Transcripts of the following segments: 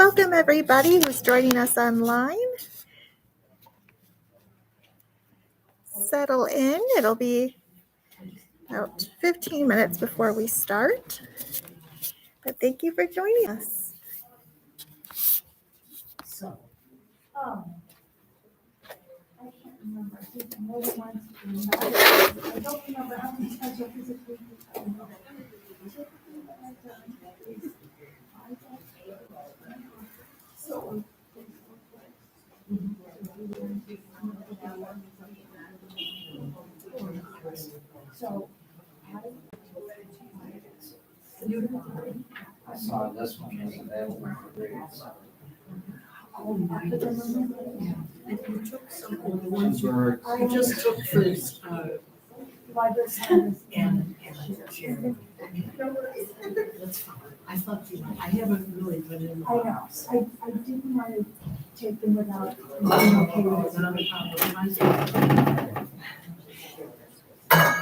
Welcome everybody who's joining us online. Settle in. It'll be about 15 minutes before we start. But thank you for joining us. So, I can't remember. I think more than once. I don't remember how many times I physically. So. So. I saw this one was available for grades. And you took some of the ones you just took first, and Sharon. That's fine. I thought I haven't really been in. I know, I didn't want to take them without being okay with it.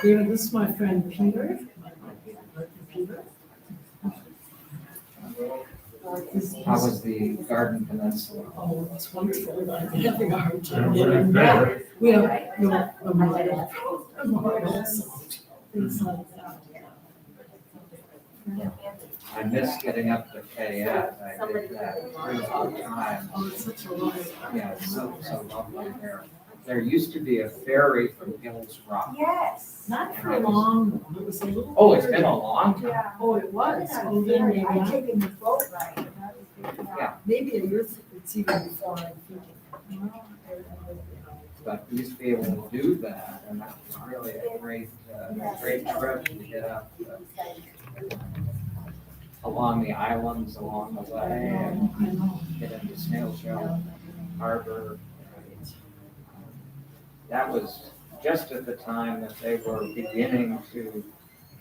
Yeah, this is my friend Peter. How was the Garden Peninsula? Oh, it's wonderful. I'm having a hard time getting back. We have no memorial. Things like that. I miss getting up to Fayette. I did that 3 times. Oh, it's such a lot. Yeah, it's so lovely there. There used to be a ferry from Hills Rock. Yes. Not for long. It was a little. Oh, it's been a long time. Yeah. Oh, it was. Oh, then Very, maybe. I've taken the boat ride. And that was good. Yeah. Maybe a year, it's even before I'm thinking. But we used to be able to do that, and that was really a great trip to get up along the islands along the way and get into Snail Shell Harbor. That was just at the time that they were beginning to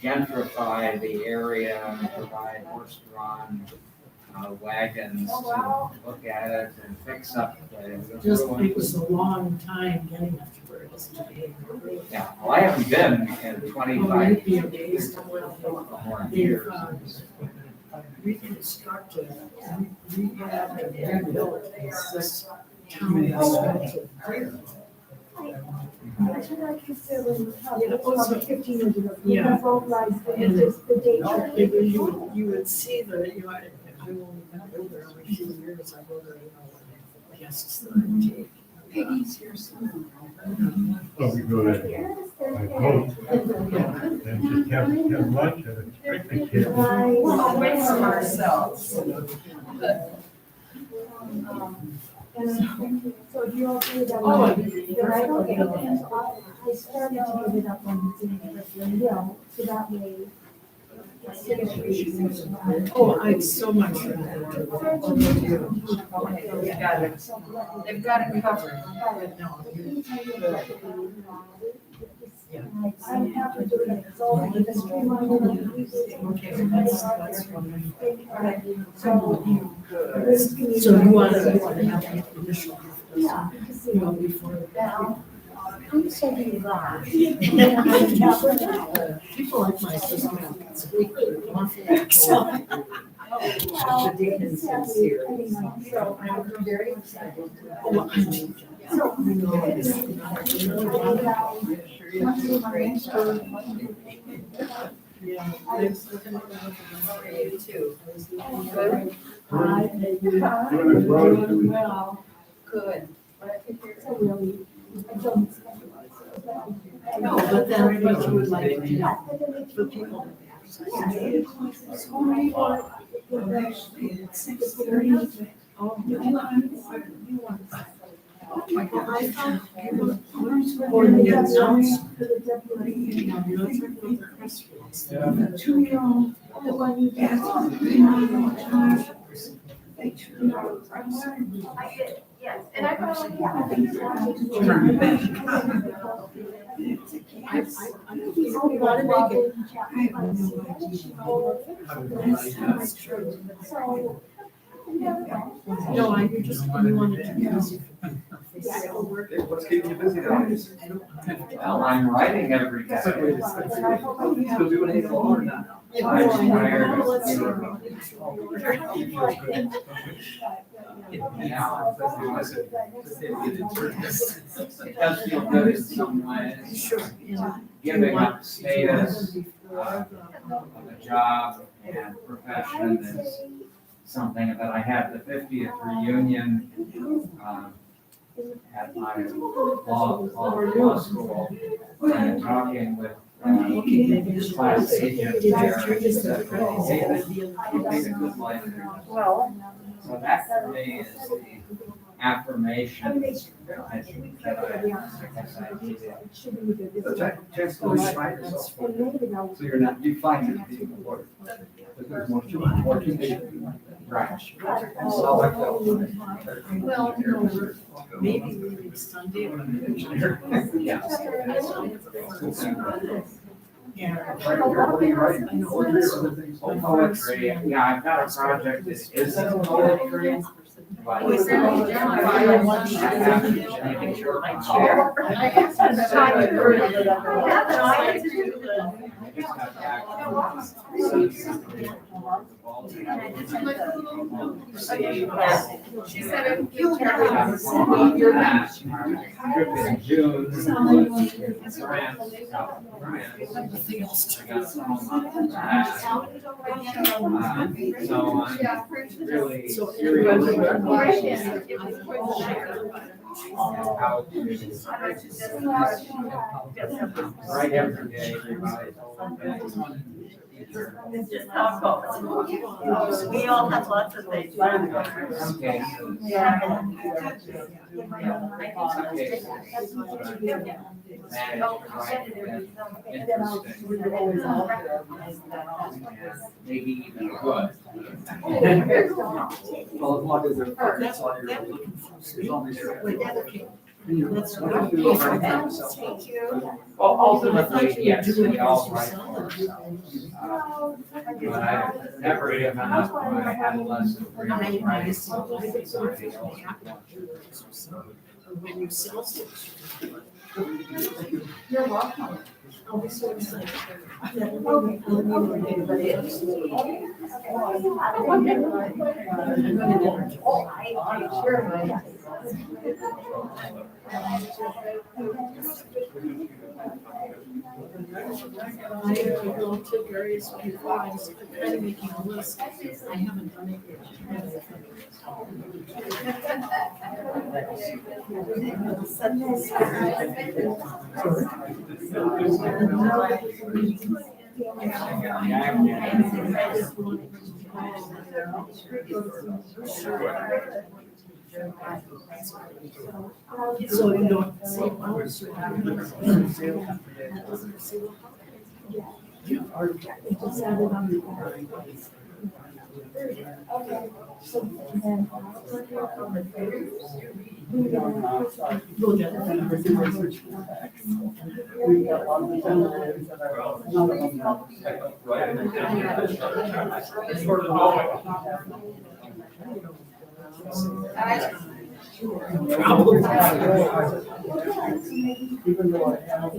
gentrify the area and provide horse-drawn wagons to look at it and fix up the Just, it ruins. was a long time getting up to where it is today. Yeah, well, I haven't been in 25 You'd be amazed at what more they've years. reconstructed, rehabbed, and rebuilt this town that's here. That's what I consider, Yeah, also- 15 years ago. Yeah. The boat rides, And just the date. You would see the, I've only been there every few years, I go there, guests that I take. Peggy's here somewhere. Well, we go there by boat and just have lunch at a picnic table. Well, away from ourselves. So if you're okay with that. Oh, Then I don't get it. So I started to give it up on the Riddell, so that way. Oh, I'd so much rather. They've got it. They've got it covered. I'm happy to do it. It's all like the streamlined. Okay, that's wonderful. So So you want to have an initial. yeah. You know, before. I'm so glad. People like my sister can speak an awful accent. The Dickens is here. So I'm very excited. Oh, I mean, So. you know, it's- Yeah. How are you too? Good. Well. Good. So really, I don't expect it. No, but then what you would like to do for people. Oh, my God, I found. Or the announcement. Yeah. 2-year-old, the one you get. I did, yes, and I probably, yeah. I think you want to make it. So, No, I just, we wanted to use. What's keeping you busy nowadays? Well, I'm writing every day. Still doing it or not? I'm tired of, Let's you see. know, it does feel good in some ways. Sure. Giving up status of a job and profession is something that I had the 50th reunion at my law school, and talking with class agent there, and he said, "David, you made a good life here." So that for me is the affirmation that I guess I needed. Chance to refine yourself. So you're not defining being a lawyer. But there's more to it. Right. So I like that. Well, no, maybe leaving Sunday. Yeah. Yeah. What are you writing? What are your other things? Poetry, yeah, I've got a project that isn't poetry, but We certainly making sure My my chair. I just got back She said if you trip in June, France, South France. I got home on that. So I'm really serious how to write every day, revise all We all have lots of things. some cases. Managed to write it interesting. Maybe even good. Well, as long as they're focused on your, as long as you're. That's What do you feel right now? Well, ultimately, yes, we all write for ourselves. But I've never given up my adolescent dreams of writing for somebody else. When you sell stuff. You're welcome. I'll be so excited. I go to various people, I'm kind of making a list. I haven't done it yet. So you don't see hours. Even though I have.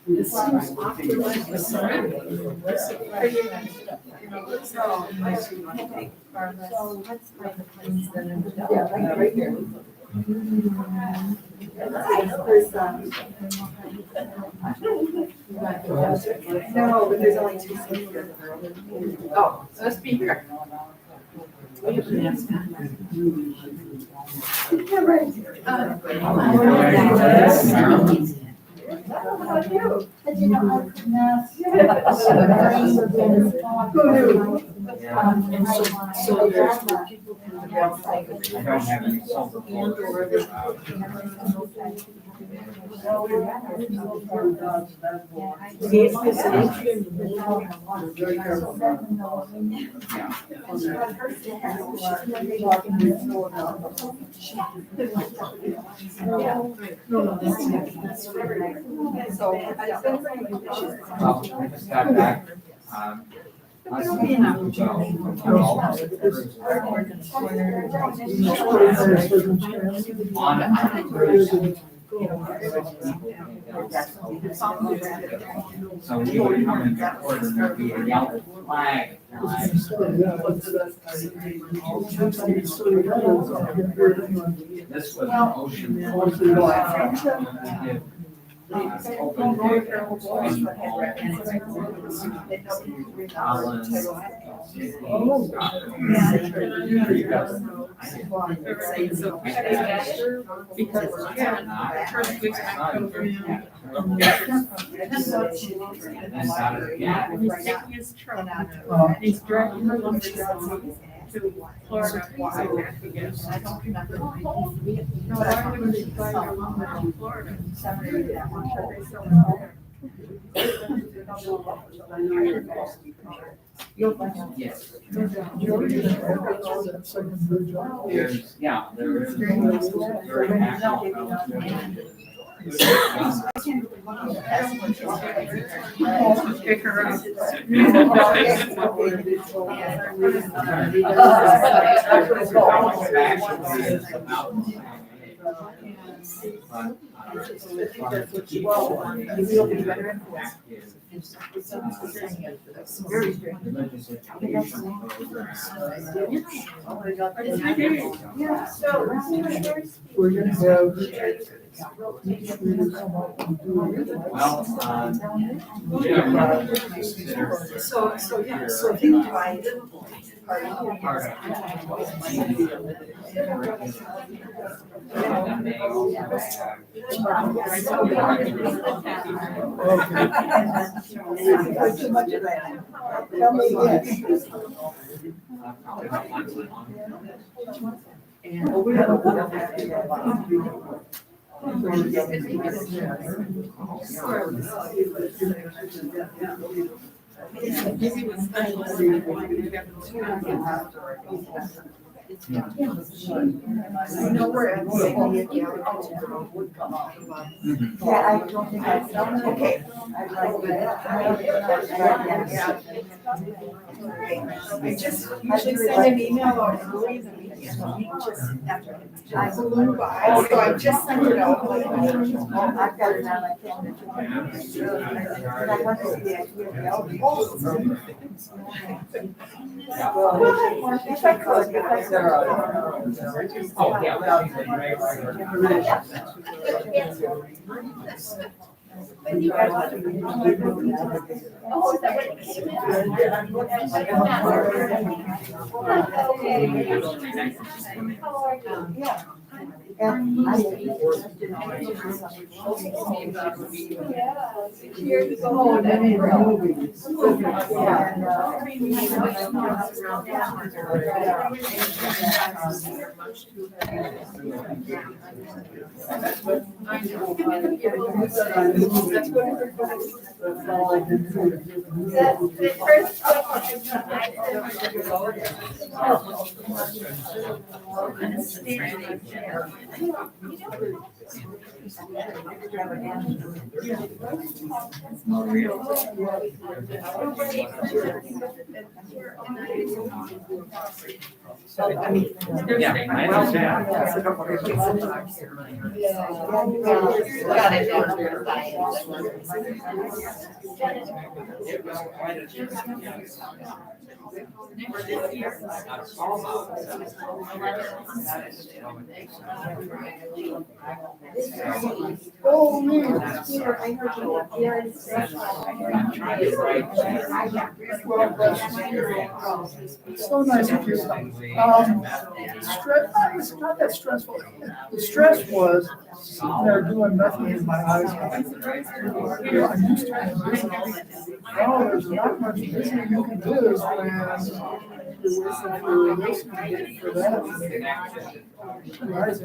It seems awfully like the sign. Yeah, right here. No, but there's only two seats here. Oh, so a speaker. But you know, I could not. And so there's where people can don't have any silver bullets. Well, I just got back. Last week ago from the golf cruise. On a cruise, so we were coming toward and there'd be a yellow flag flying. This was an ocean. Open His truck, he's driving her lumber to Florida. I don't remember. No, why would they drive her lumber to Florida? Yes. There is very active. Pick her up. We're gonna have. So he divided. Tell me yes. And we have I know we're at would come off. Yeah, I don't think I've done it. Okay. I just usually send an email out early the week just after. I flew by, so I just sent it out. I've got it on my calendar. And I want to see the idea of the album. If I could, if I could. Oh, yeah. Yeah. And I. Here you go. Oh, that is a movie. I mean, Yeah, I understand. It was quite a Oh, me. And that's, Peter, I heard you up there and said. I'm trying to write. Well, that's so nice of you. Stress, it's not that stressful. The stress was sitting there doing nothing with my eyes. You know, I'm used to it. Now there's not much listening you can do is when you're listening for that. Right.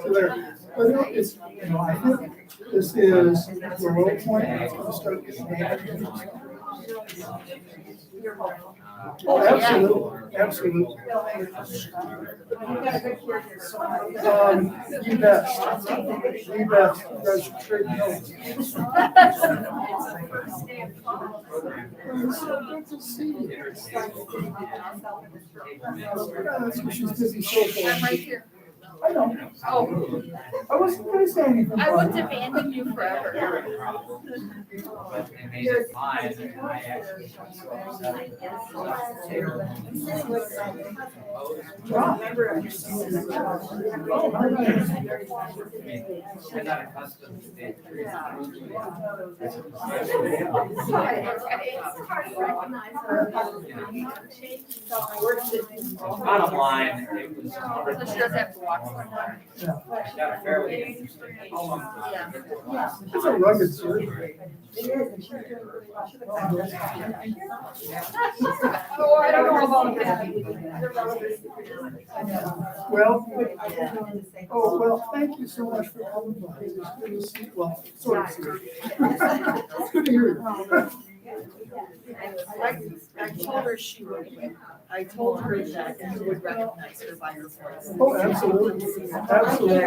So there, but it's, you know, I think this is the low point. It's going to start getting bad. Oh, absolutely, absolutely. You bet. You bet. You guys should trade notes. It's so good to see you. That's what she's busy social. I'm right here. I know. Oh, I wasn't going to say anything. I wouldn't abandon you forever. But they made it fine, and I actually. I'm not accustomed to it. Bottom line, it was. So she doesn't have to walk somewhere. I got a fairly interesting. It's a rugged surgery. Oh, I don't know about that. Well, well, thank you so much for coming by. It's good to see, well, sort of see you. It's good to hear you. I told her she would, I told her that you would recognize her by her voice. Oh, absolutely, absolutely.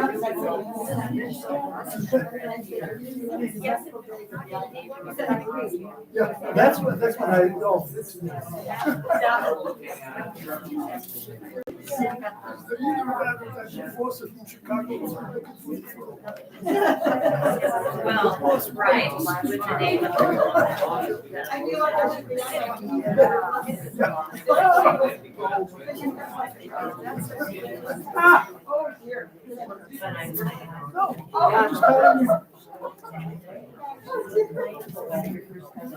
Yeah, that's what I know. Well, right, with the name of the. I feel like I should be. Oh, dear.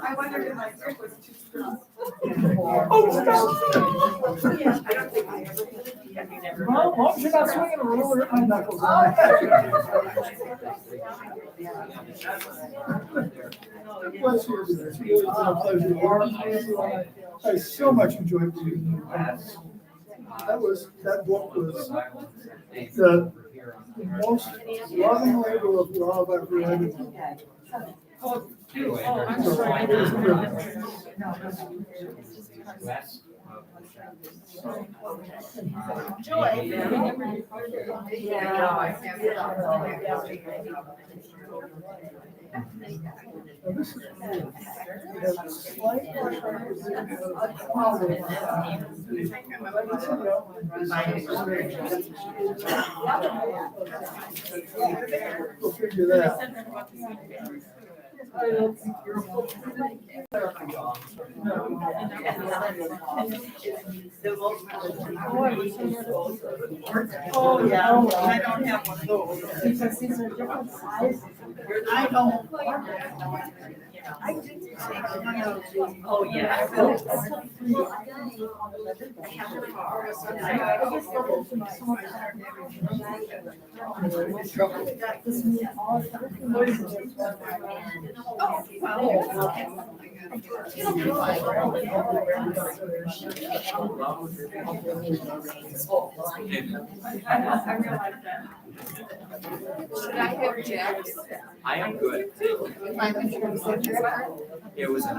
I wondered if my trip was too strong. Oh, stop. Well, as long as you're not swinging a ruler at my knuckles. Bless you. It's really been a pleasure to work with you. I so much enjoyed reading you. That book was the most loving labor of love I've read. Anyway, I'm sorry. west Joy. This is cool. It has a slight we'll figure that. Oh, yeah, I don't have one of those. Because these are different sizes. I don't. I didn't take one of those. Oh, yeah. I realize that. Should I have Jack's? I am good. My signature? It was an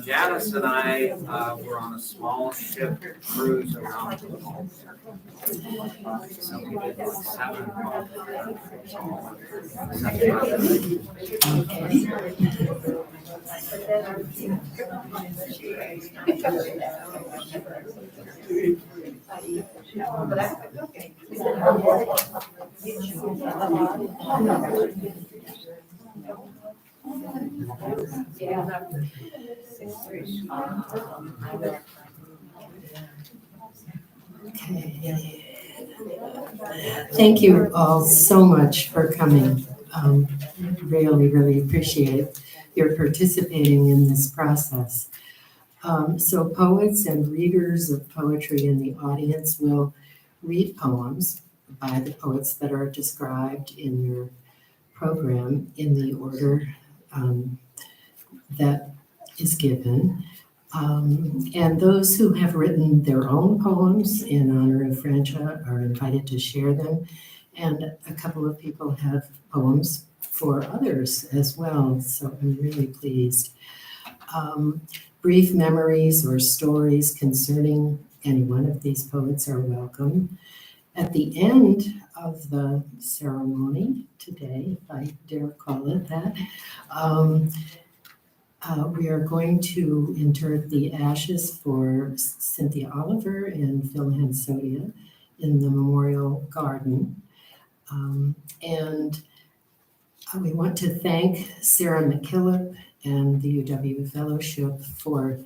Janice and I were on a small ship cruise around the world. So we did like 7 Okay. Thank you all so much for coming. Really, really appreciate your participating in this process. So poets and readers of poetry in the audience will read poems by the poets that are described in your program in the order that is given. And those who have written their own poems in honor of Franca are invited to share them. And a couple of people have poems for others as well, so I'm really pleased. Brief memories or stories concerning any one of these poets are welcome. At the end of the ceremony today, if I dare call it that, we are going to inter the ashes for Cynthia Oliver and Phil Hansodia in the Memorial Garden. And we want to thank Sarah McKillop and the UW Fellowship for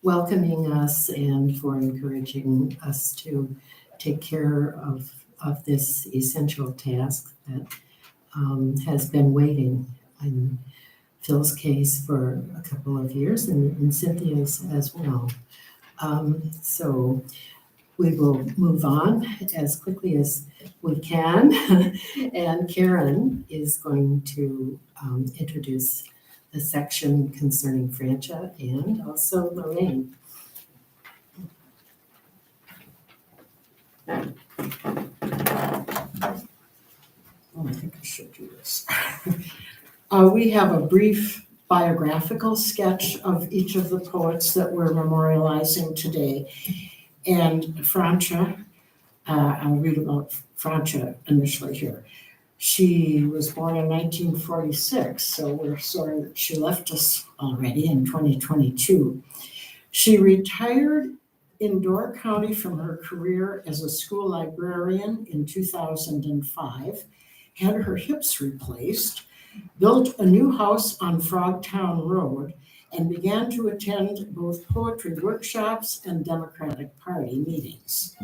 welcoming us and for encouraging us to take care of this essential task that has been waiting in Phil's case for a couple of years and Cynthia's as well. So we will move on as quickly as we can. And Karen is going to introduce the section concerning Franca and also Lorraine. Oh, I think I should do this. We have a brief biographical sketch of each of the poets that we're memorializing today. And Franca, I'll read about Franca initially here. She was born in 1946, so we're sorry that she left us already in 2022. She retired in Door County from her career as a school librarian in 2005, had her hips replaced, built a new house on Frogtown Road, and began to attend both poetry workshops and Democratic Party meetings.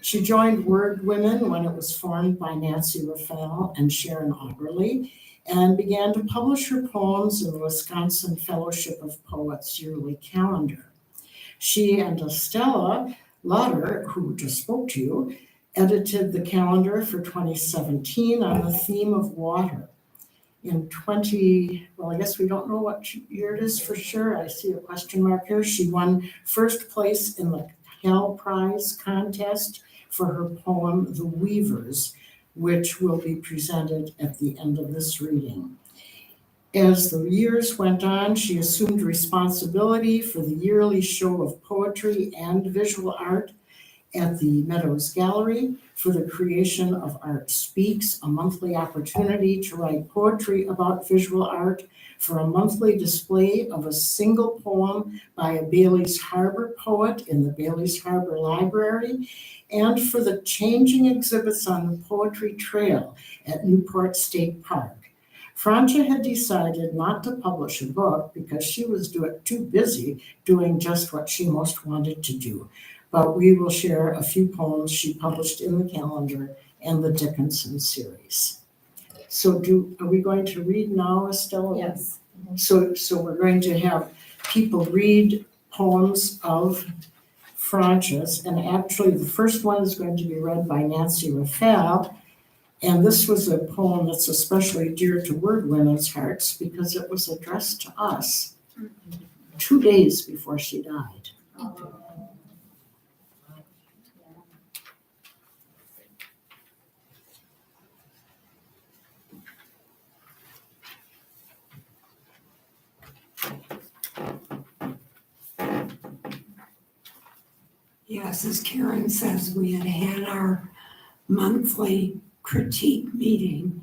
She joined Word Women when it was formed by Nancy Raphael and Sharon Auberly, and began to publish her poems in the Wisconsin Fellowship of Poets yearly calendar. She and Estella Lauder, who just spoke to you, edited the calendar for 2017 on the theme of water. In I guess we don't know what year it is for sure. I see a question mark here. She won first place in the Hal Prize contest for her poem, The Weavers, which will be presented at the end of this reading. As the years went on, she assumed responsibility for the yearly show of poetry and visual art at the Meadows Gallery, for the creation of Art Speaks, a monthly opportunity to write poetry about visual art, for a monthly display of a single poem by a Bailey's Harbor poet in the Bailey's Harbor Library, and for the changing exhibits on the Poetry Trail at Newport State Park. Franca had decided not to publish a book because she was too busy doing just what she most wanted to do. But we will share a few poems she published in the calendar and the Dickinson series. So are we going to read now, Estella? Yes. So we're going to have people read poems of Franca's, and actually the first one is going to be read by Nancy Raphael. And this was a poem that's especially dear to Word Women's hearts because it was addressed to us 2 days before she died. Yes, as Karen says, we had our monthly critique meeting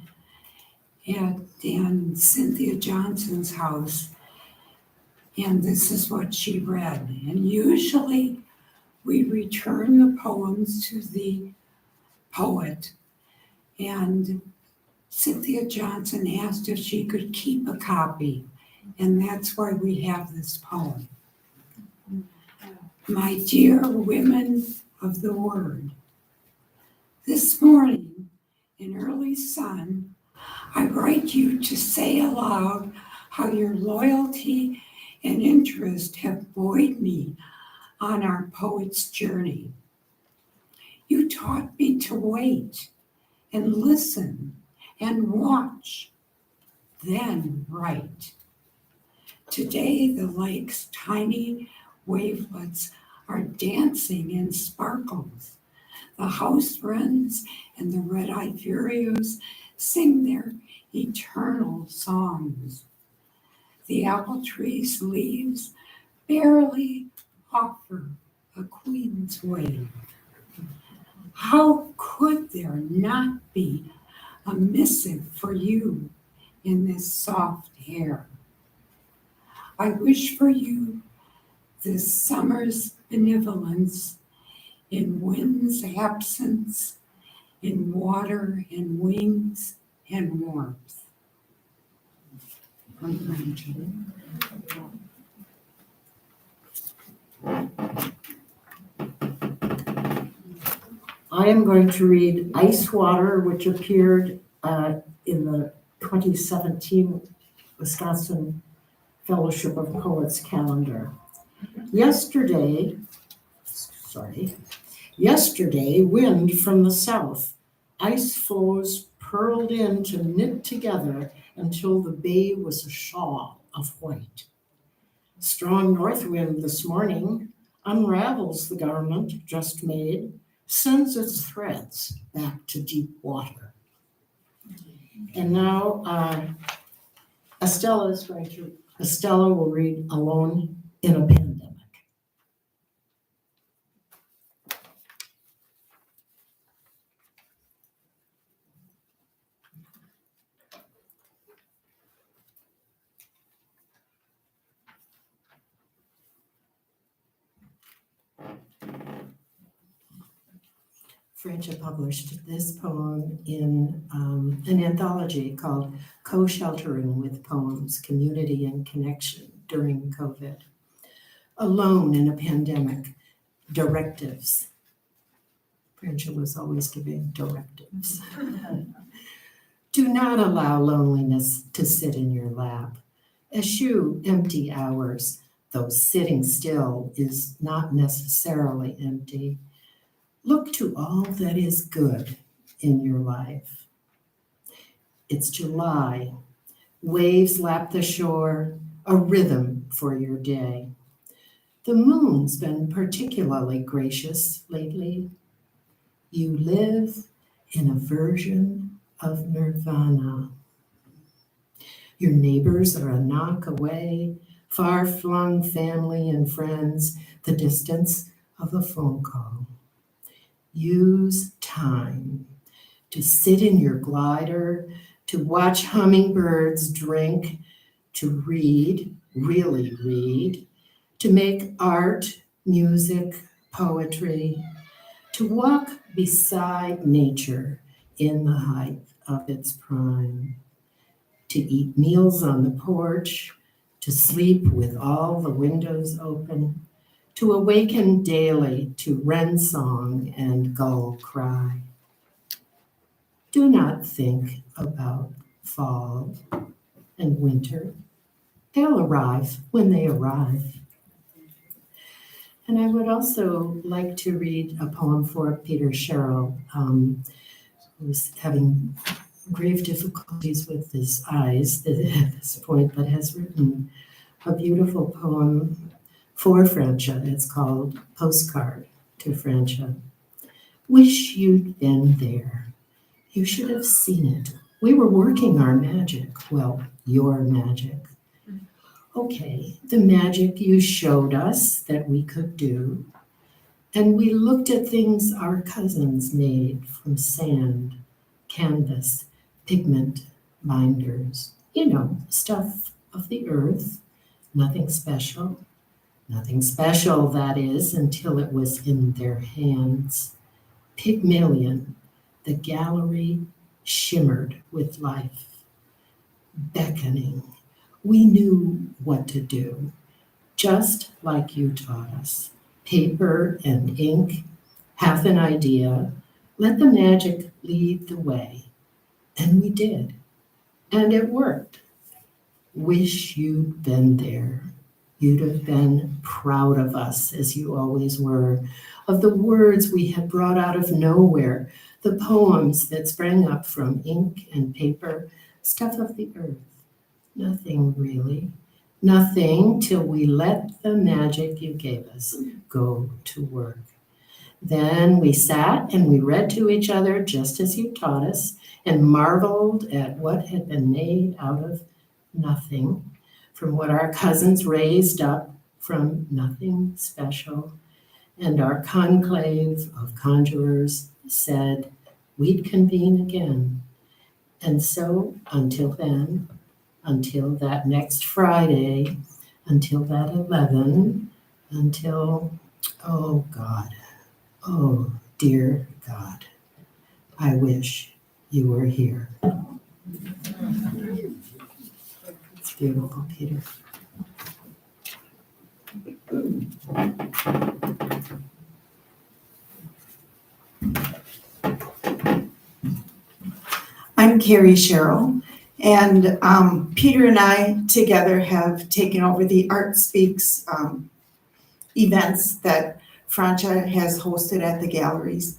in Cynthia Johnson's house, and this is what she read. And usually we return the poems to the poet, and Cynthia Johnson asked if she could keep a copy, and that's why we have this poem. My dear women of the word. This morning, in early sun, I write you to say aloud how your loyalty and interest have buoyed me on our poet's journey. You taught me to wait and listen and watch, then write. Today, the lake's tiny wavelets are dancing in sparkles. The house wrens and the red-eyed vireos sing their eternal songs. The apple tree's leaves barely offer a queen's wave. How could there not be a missive for you in this soft air? I wish for you this summer's benevolence in wind's absence, in water and wings and warmth. I am going to read Ice Water, which appeared in the 2017 Wisconsin Fellowship of Poets calendar. Yesterday, wind from the south, ice floes purled in to knit together until the bay was a shawl of white. Strong north wind this morning unravels the garment just made, sends its threads back to deep water. And now Estella will read Alone in a Pandemic. Francia published this poem in an anthology called Co-Sheltering with Poems, Community and Connection During COVID. Alone in a Pandemic, Directives. Francia was always giving directives. Do not allow loneliness to sit in your lap. Eschew empty hours, though sitting still is not necessarily empty. Look to all that is good in your life. It's July. Waves lap the shore, a rhythm for your day. The moon's been particularly gracious lately. You live in a version of nirvana. Your neighbors are a knock away, far-flung family and friends, the distance of a phone call. Use time to sit in your glider, to watch hummingbirds drink, to read, really read, to make art, music, poetry, to walk beside nature in the height of its prime, to eat meals on the porch, to sleep with all the windows open, to awaken daily to wren song and gull cry. Do not think about fall and winter. They'll arrive when they arrive. And I would also like to read a poem for Peter Sherrill, who's having grave difficulties with his eyes at this point, but has written a beautiful poem for Francia. It's called Postcard to Francia. Wish you'd been there. You should have seen it. We were working our magic. Well, your magic. Okay, the magic you showed us that we could do. And we looked at things our cousins made from sand, canvas, pigment, binders. You know, stuff of the earth, nothing special. Nothing special, that is, until it was in their hands. Pygmalion, the gallery shimmered with life. Beckoning, we knew what to do, just like you taught us. Paper and ink, hath an idea, let the magic lead the way. And we did. And it worked. Wish you'd been there. You'd have been proud of us, as you always were, of the words we had brought out of nowhere, the poems that sprang up from ink and paper, stuff of the earth. Nothing really. Nothing till we let the magic you gave us go to work. Then we sat and we read to each other just as you taught us and marveled at what had been made out of nothing, from what our cousins raised up from nothing special. And our conclave of conjurers said we'd convene again. And so until then, until that next Friday, until that 11, until, oh God, oh dear God, I wish you were here. It's beautiful, Peter. I'm Carrie Sherrill, and Peter and I together have taken over the Art Speaks events that Francia has hosted at the galleries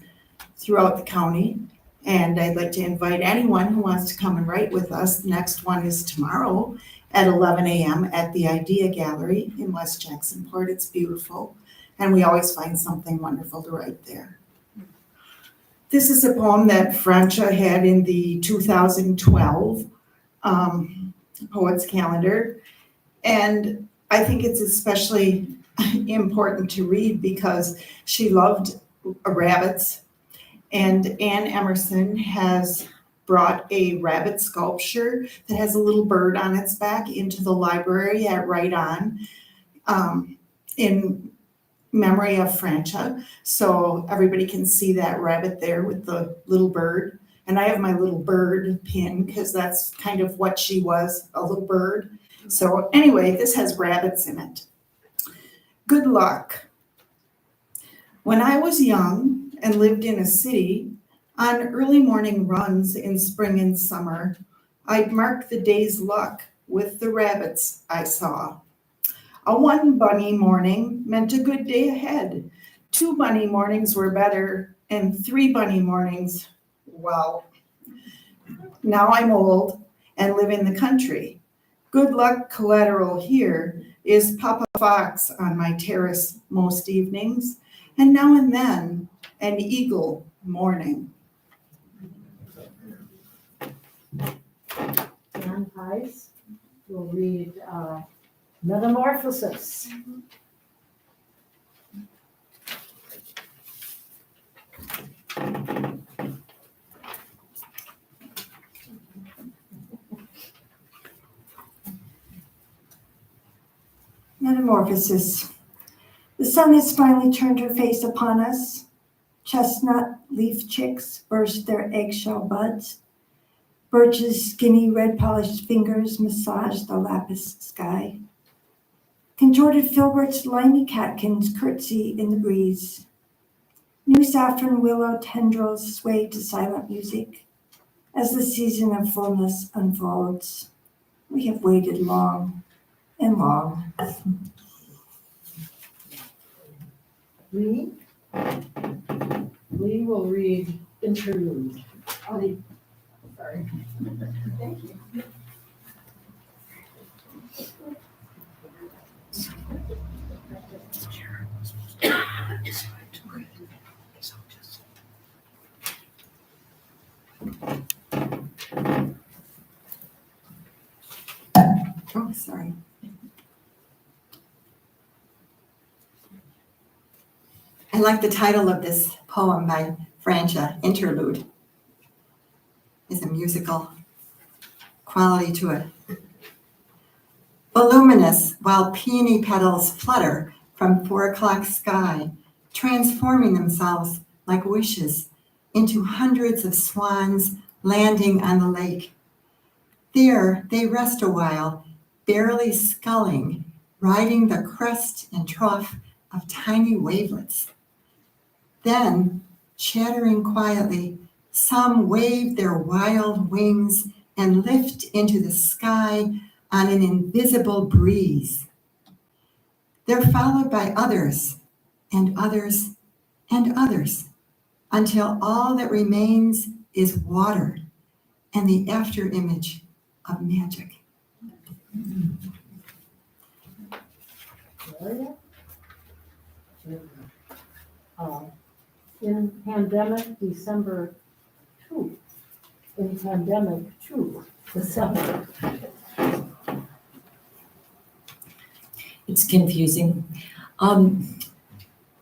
throughout the county. And I'd like to invite anyone who wants to come and write with us. The next one is tomorrow at 11 a.m. at the Idea Gallery in West Jacksonport. It's beautiful, and we always find something wonderful to write there. This is a poem that Francia had in the 2012 Poets Calendar, and I think it's especially important to read because she loved rabbits, and Anne Emerson has brought a rabbit sculpture that has a little bird on its back into the library at Right On in memory of Francia, so everybody can see that rabbit there with the little bird. And I have my little bird pin because that's kind of what she was, a little bird. So anyway, this has rabbits in it. Good luck. When I was young and lived in a city, on early morning runs in spring and summer, I'd mark the day's luck with the rabbits I saw. A 1 bunny morning meant a good day ahead. 2 bunny mornings were better, and 3 bunny mornings, well, now I'm old and live in the country. Good luck collateral here is Papa Fox on my terrace most evenings, and now and then an eagle morning. Dan Price will read Metamorphosis. Metamorphosis. The sun has finally turned her face upon us. Chestnut leaf chicks burst their eggshell buds. Birch's skinny red-polished fingers massage the lapis sky. Contorted filberts limey catkins curtsy in the breeze. New saffron willow tendrils sway to silent music. As the season of fullness unfolds, we have waited long and long. Lee will read Interlude. Sorry. Thank you. Oh, sorry. I like the title of this poem by Francia, Interlude. There's a musical quality to it. Voluminous while peony petals flutter from 4 o'clock sky, transforming themselves like wishes into hundreds of swans landing on the lake. There they rest a while, barely sculling, riding the crest and trough of tiny wavelets. Then, chattering quietly, some wave their wild wings and lift into the sky on an invisible breeze. They're followed by others, and others, and others, until all that remains is water and the after image of magic. In pandemic, December 2. In pandemic 2, December. It's confusing.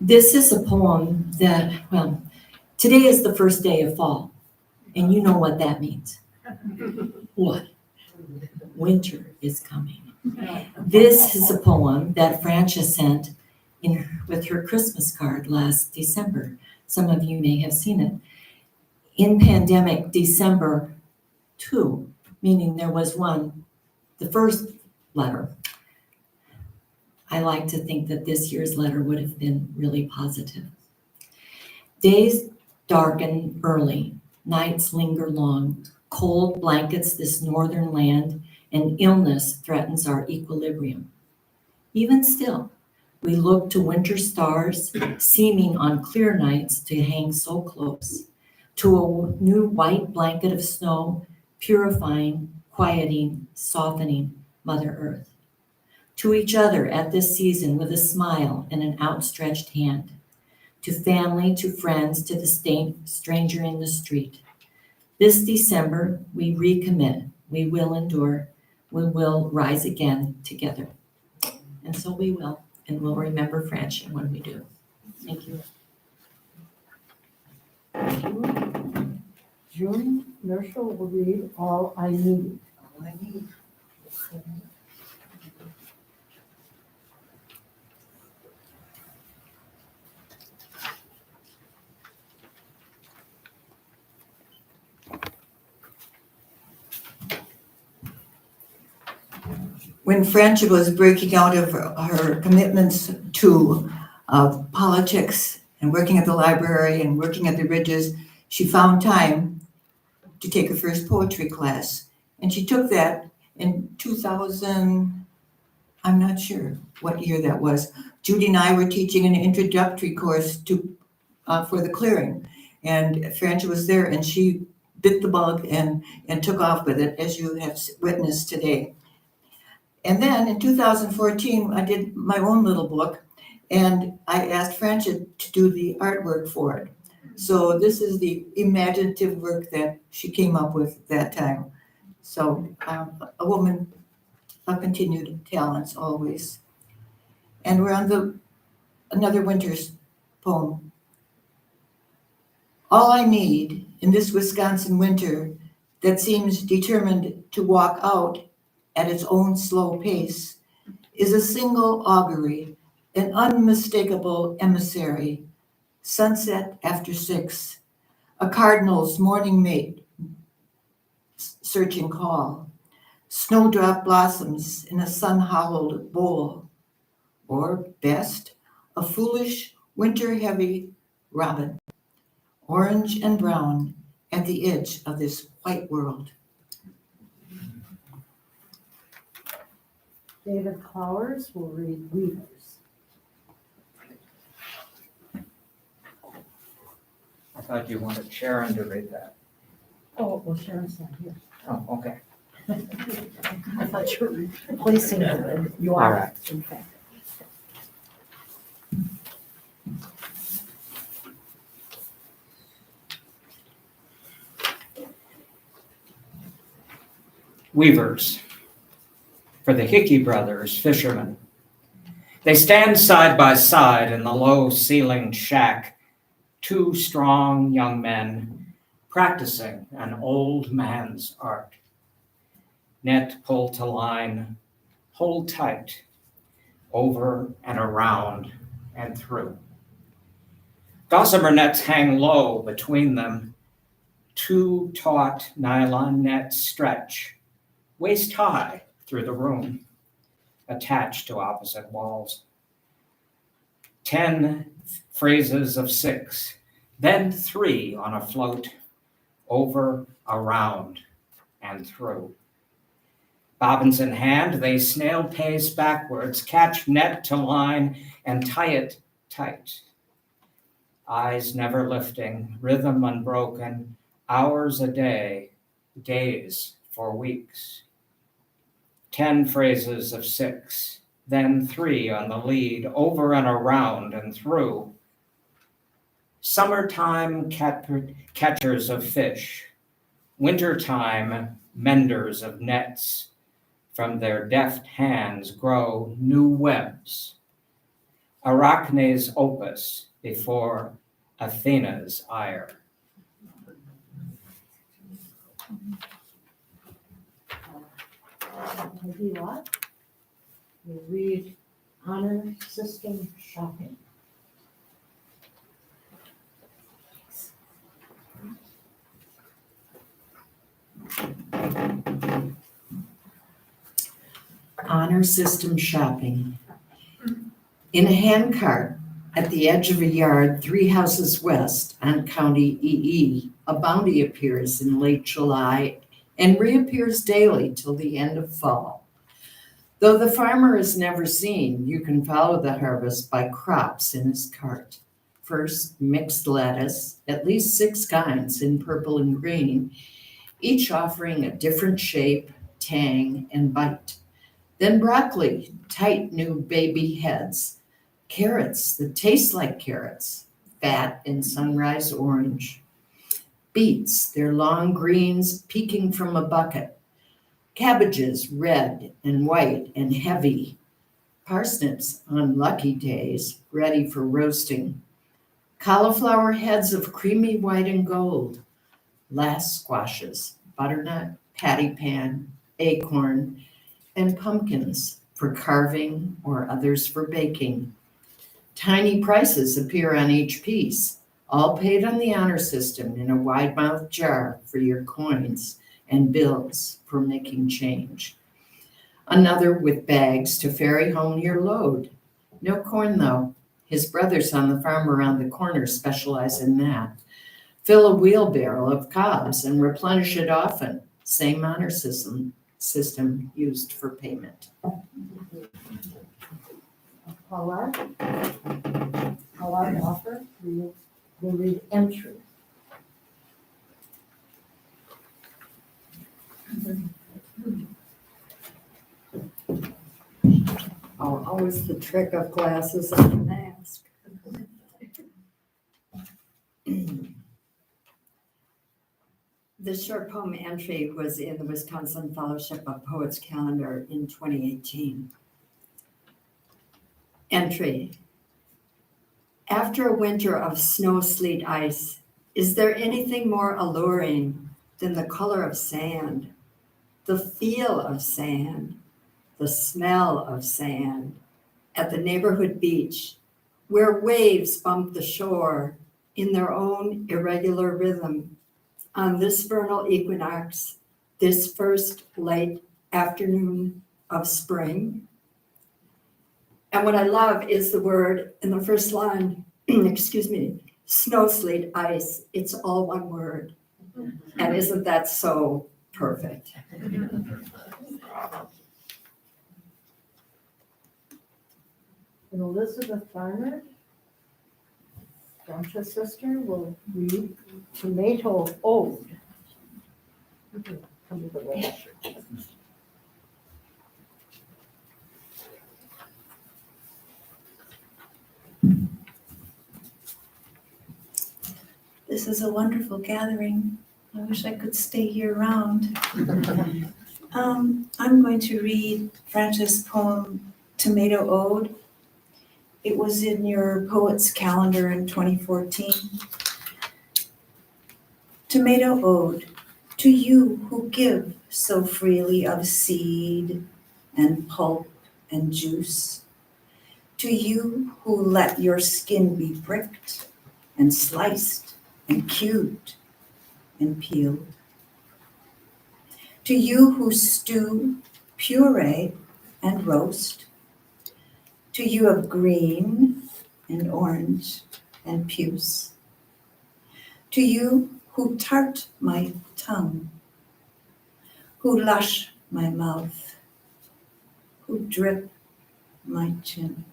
This is a poem that, well, today is the first day of fall, and you know what that means. What? Winter is coming. This is a poem that Francia sent with her Christmas card last December. Some of you may have seen it. In pandemic December 2, meaning there was one, the first letter. I like to think that this year's letter would have been really positive. Days darken early, nights linger long, cold blankets this northern land, and illness threatens our equilibrium. Even still, we look to winter stars, seeming on clear nights to hang so close, to a new white blanket of snow, purifying, quieting, softening Mother Earth. To each other at this season with a smile and an outstretched hand. To family, to friends, to the stranger in the street. This December, we recommit, we will endure, we will rise again together. And so we will, and we'll remember Francia when we do. Thank you. June Marshall will read All I Need. All I Need. When Francia was breaking out of her commitments to politics and working at the library and working at the Ridges, she found time to take her first poetry class. And she took that in 2000, I'm not sure what year that was. Judy and I were teaching an introductory course for the clearing. And Francia was there and she bit the bug and took off with it, as you have witnessed today. And then in 2014, I did my own little book, and I asked Francia to do the artwork for it. So this is the imaginative work that she came up with that time. So a woman of continued talents always. And we're on another winter's poem. All I need in this Wisconsin winter that seems determined to walk out at its own slow pace, is a single augury, an unmistakable emissary, sunset after 6, a cardinal's morning mate, searching call, snowdrop blossoms in a sun-hollowed bowl, or best, a foolish winter-heavy robin, orange and brown at the edge of this white world. David Clowers will read Weavers. I thought you wanted Sharon to read that. Oh, well, Sharon's not here. Oh, okay. I thought you were replacing her, and you are, All right. in fact. Weavers. For the Hickey brothers, fishermen. They stand side by side in the low-ceilinged shack, 2 strong young men practicing an old man's art. Net pull to line, hold tight, over and around and through. Gossamer nets hang low between them. 2 taut nylon nets stretch, waist high, through the room, attached to opposite walls. 10 phrases of 6, then 3 on a float, over, around, and through. Bobbins in hand, they snail pace backwards, catch net to line, and tie it tight. Eyes never lifting, rhythm unbroken, hours a day, days for weeks. 10 phrases of 6, then 3 on the lead, over and around and through. Summertime catchers of fish, wintertime menders of nets. From their deft hands grow new webs. Arachne's opus before Athena's ire. We read Honor System Shopping. Honor System Shopping. In a handcart at the edge of a yard 3 houses west on County EE, a bounty appears in late July and reappears daily till the end of fall. Though the farmer is never seen, you can follow the harvest by crops in his cart. First, mixed lettuce, at least 6 kinds in purple and green, each offering a different shape, tang, and bite. Then broccoli, tight new baby heads. Carrots that taste like carrots, fat and sunrise orange. Beets, their long greens peeking from a bucket. Cabbages, red and white and heavy. Parsnips, on lucky days, ready for roasting. Cauliflower heads of creamy white and gold. Last squashes, butternut, patty pan, acorn, and pumpkins for carving or others for baking. Tiny prices appear on each piece, all paid on the honor system in a wide-mouthed jar for your coins and bills for making change. Another with bags to ferry home your load. No corn though. His brothers on the farm around the corner specialize in that. Fill a wheelbarrow of cobs and replenish it often. Same honor system used for payment. Paula offer, we'll read entry. Oh, always the trick of glasses and a mask. This short poem entry was in the Wisconsin Fellowship of Poets calendar in 2018. Entry. After a winter of snow, sleet, ice, is there anything more alluring than the color of sand, the feel of sand, the smell of sand at the neighborhood beach, where waves bump the shore in their own irregular rhythm on this vernal equinox, this first late afternoon of spring? And what I love is the word in the first line, snow, sleet, ice. It's all one word. And isn't that so perfect? And Elizabeth Barnard, France's sister, will read Tomato Ode. Come to the way. This is a wonderful gathering. I wish I could stay year-round. I'm going to read France's poem, Tomato Ode. It was in your poet's calendar in 2014. Tomato Ode, to you who give so freely of seed and pulp and juice. To you who let your skin be pricked and sliced and cubed and peeled. To you who stew, puree, and roast. To you of green and orange and puce. To you who tart my tongue, who lush my mouth, who drip my chin,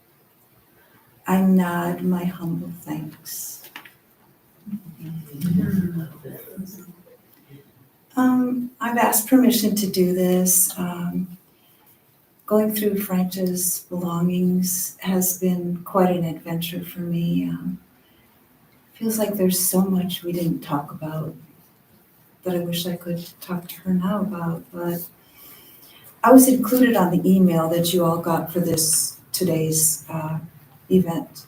I nod my humble thanks. I've asked permission to do this. Going through French's belongings has been quite an adventure for me. Feels like there's so much we didn't talk about that I wish I could talk to her now about, but I was included on the email that you all got for today's event.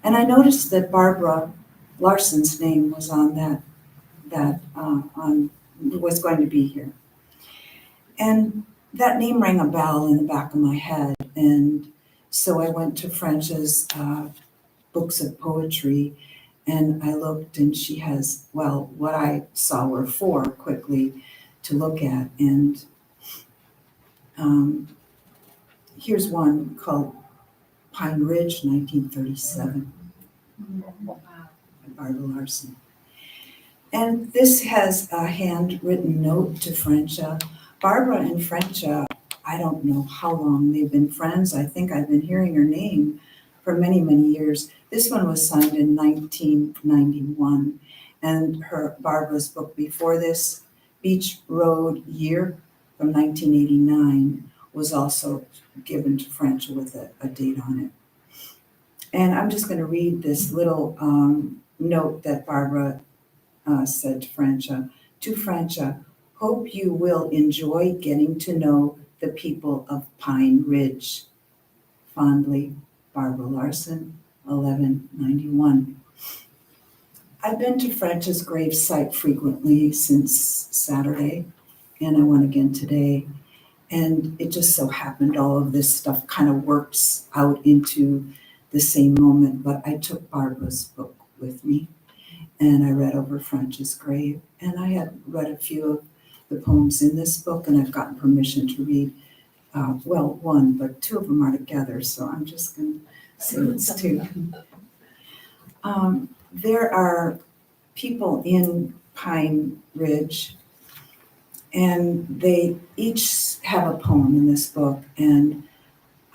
And I noticed that Barbara Larson's name was on was going to be here. And that name rang a bell in the back of my head. And so I went to French's books of poetry, and I looked, and she has, well, what I saw were 4 quickly to look at. And here's one called Pine Ridge, 1937, by Barbara Larson. And this has a handwritten note to Frencha. Barbara and Frencha, I don't know how long they've been friends. I think I've been hearing her name for many, many years. This one was signed in 1991. And Barbara's book before this, Beach Road Year from 1989, was also given to Frencha with a date on it. And I'm just going to read this little note that Barbara said to Frencha. To Frencha, hope you will enjoy getting to know the people of Pine Ridge. Fondly, Barbara Larson, 1191. I've been to Frencha's grave site frequently since Saturday, and I went again today. And it just so happened all of this stuff kind of works out into the same moment. But I took Barbara's book with me, and I read over French's grave. And I had read a few of the poems in this book, and I've gotten permission to read, well, 1, but 2 of them are together, so I'm just going to say it's 2. There are people in Pine Ridge, and they each have a poem in this book, and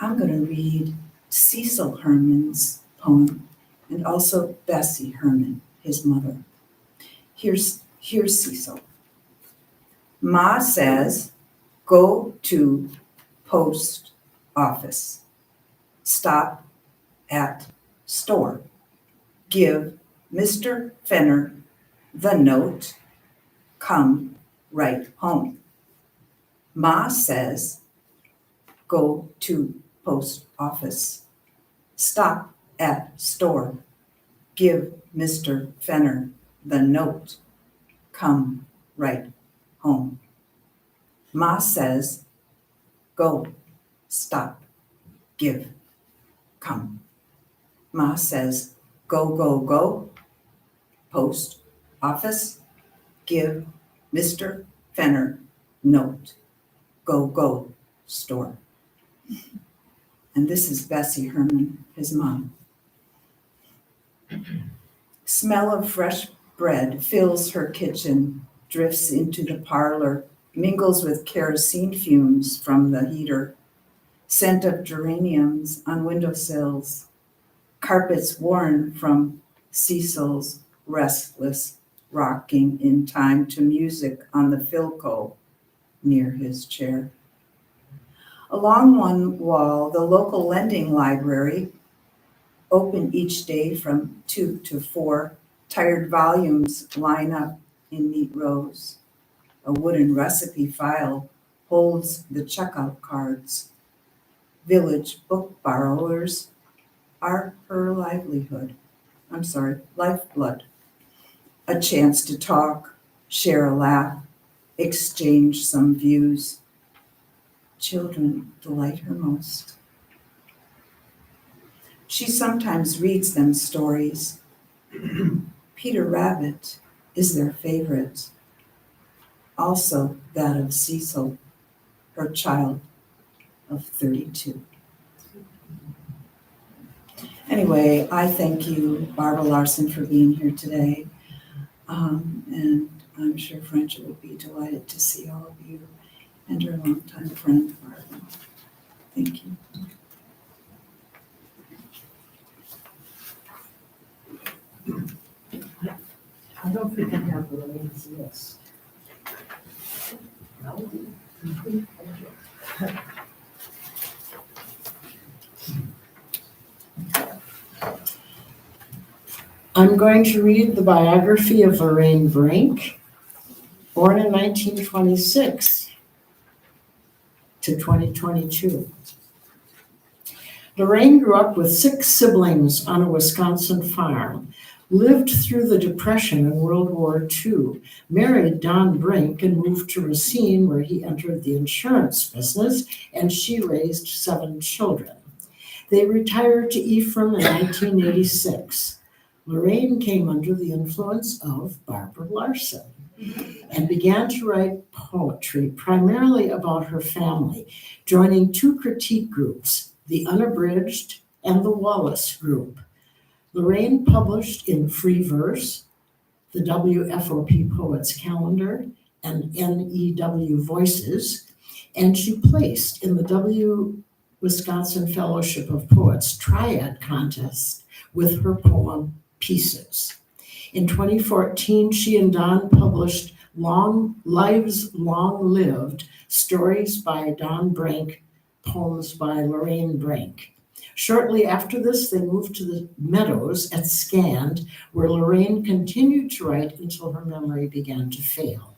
I'm going to read Cecil Herman's poem, and also Bessie Herman, his mother. Here's Cecil. Ma says, go to post office. Stop at store. Give Mr. Fenner the note. Come right home. Ma says, go to post office. Stop at store. Give Mr. Fenner the note. Come right home. Ma says, go, stop, give, come. Ma says, go, go, go, post, office, give Mr. Fenner note, go, go, store. And this is Bessie Herman, his mom. Smell of fresh bread fills her kitchen, drifts into the parlor, mingles with kerosene fumes from the heater, scent of geraniums on windowsills, carpets worn from Cecil's restless rocking in time to music on the Philco near his chair. Along one wall, the local lending library, open each day from 2 to 4, tired volumes line up in neat rows. A wooden recipe file holds the checkout cards. Village book borrowers are her lifeblood. A chance to talk, share a laugh, exchange some views. Children delight her most. She sometimes reads them stories. Peter Rabbit is their favorite. Also that of Cecil, her child of 32. Anyway, I thank you, Barbara Larson, for being here today. And I'm sure Francia would be delighted to see all of you and her longtime friend, Barbara. Thank you. I don't think I have Lorraine's list. No. I'm going to read the biography of Lorraine Brink, born in 1926 to 2022. Lorraine grew up with 6 siblings on a Wisconsin farm, lived through the Depression and World War II, married Don Brink and moved to Racine where he entered the insurance business, and she raised 7 children. They retired to Ephraim in 1986. Lorraine came under the influence of Barbara Larson and began to write poetry primarily about her family, joining 2 critique groups, the Unabridged and the Wallace Group. Lorraine published in Free Verse, the WFOP Poets Calendar, and NEW Voices, and she placed in the Wisconsin Fellowship of Poets Triad Contest with her poem Pieces. In 2014, she and Don published Lives Long Lived, Stories by Don Brink, Poems by Lorraine Brink. Shortly after this, they moved to the Meadows at Scand, where Lorraine continued to write until her memory began to fail.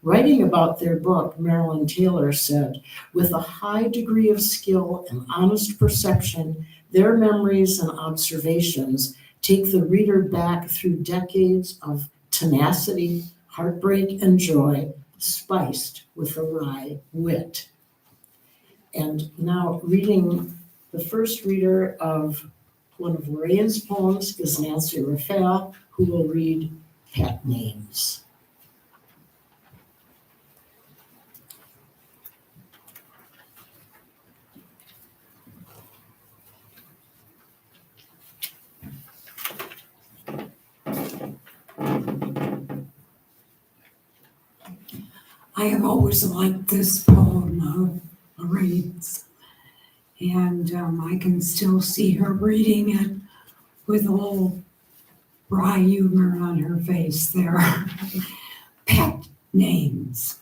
Writing about their book, Marilyn Taylor said, with a high degree of skill and honest perception, their memories and observations take the reader back through decades of tenacity, heartbreak, and joy, spiced with a wry wit. And now reading the first reader of one of Lorraine's poems is Nancy Raphael, who will read Pet Names. I have always liked this poem of Lorraine's, and I can still see her reading it with a little wry humor on her face there. Pet names.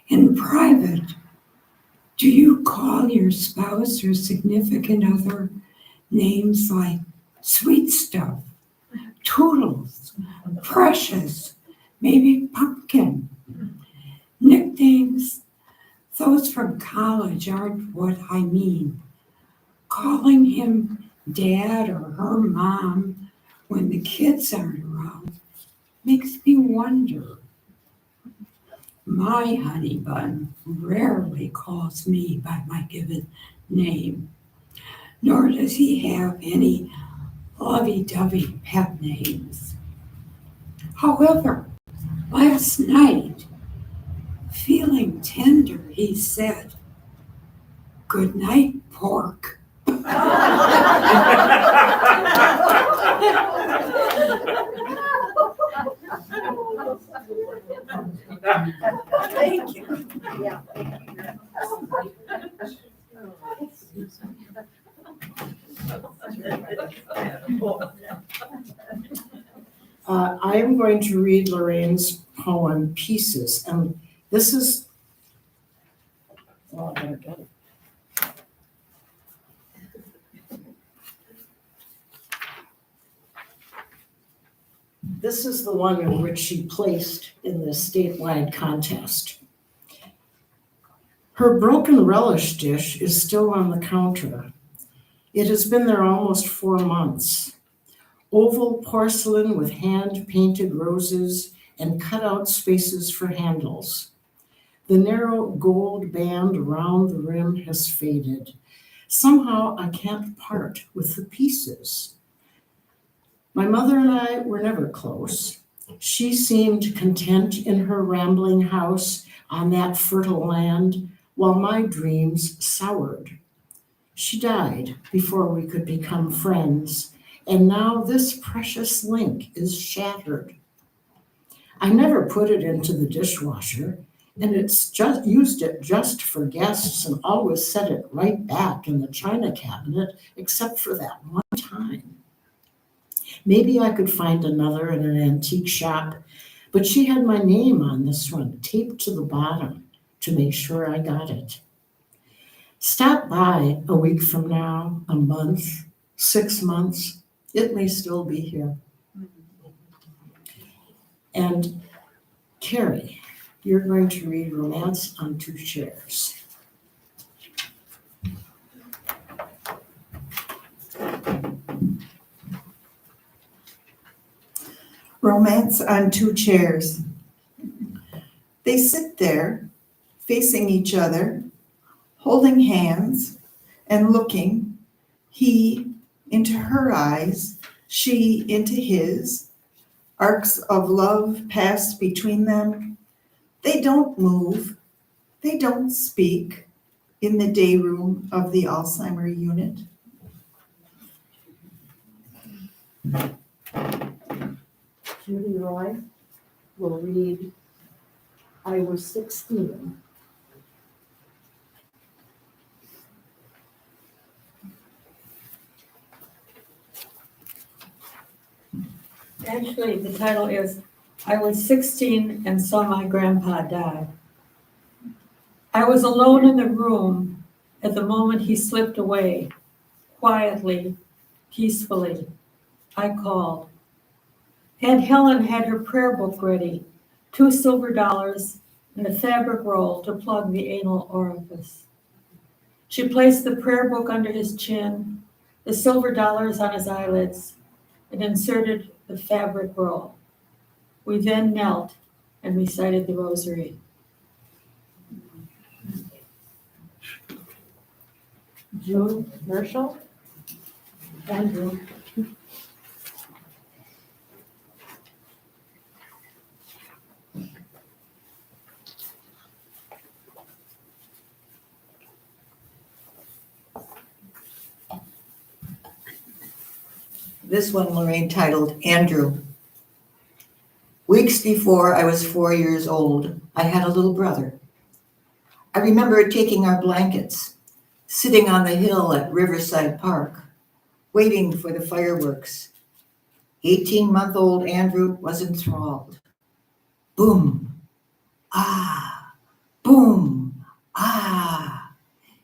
In private, do you call your spouse or significant other names like sweet stuff, toodles, precious, maybe pumpkin? Nicknames, those from college aren't what I mean. Calling him dad or her mom when the kids aren't around makes me wonder. My honey bun rarely calls me by my given name, nor does he have any lovey-dovey pet names. However, last night, feeling tender, he said, "Good night, pork." Thank you. Yeah. I am going to read Lorraine's poem Pieces, and this is, well, I better get it. This is the one in which she placed in the statewide contest. Her broken relish dish is still on the counter. It has been there almost 4 months. Oval porcelain with hand-painted roses and cut-out spaces for handles. The narrow gold band around the rim has faded. Somehow I can't part with the pieces. My mother and I were never close. She seemed content in her rambling house on that fertile land, while my dreams soured. She died before we could become friends, and now this precious link is shattered. I never put it into the dishwasher, and it's just used it just for guests and always set it right back in the china cabinet, except for that one time. Maybe I could find another in an antique shop, but she had my name on this one, taped to the bottom to make sure I got it. Stop by a week from now, a month, 6 months. It may still be here. And Carrie, you're going to read Romance on Two Chairs. Romance on Two Chairs. They sit there, facing each other, holding hands and looking, he into her eyes, she into his. Arcs of love pass between them. They don't move, they don't speak in the day room of the Alzheimer unit. Judy Roy will read I Was 16. Actually, the title is I Was 16 and Saw My Grandpa Die. I was alone in the room at the moment he slipped away, quietly, peacefully. I called. Aunt Helen had her prayer book ready, 2 silver dollars and a fabric roll to plug the anal orifice. She placed the prayer book under his chin, the silver dollars on his eyelids, and inserted the fabric roll. We then knelt and recited the rosary. June Marshall. Andrew. This one Lorraine titled Andrew. Weeks before I was 4 years old, I had a little brother. I remember taking our blankets, sitting on the hill at Riverside Park, waiting for the fireworks. 18-month-old Andrew was enthralled. Boom, ah, boom, ah.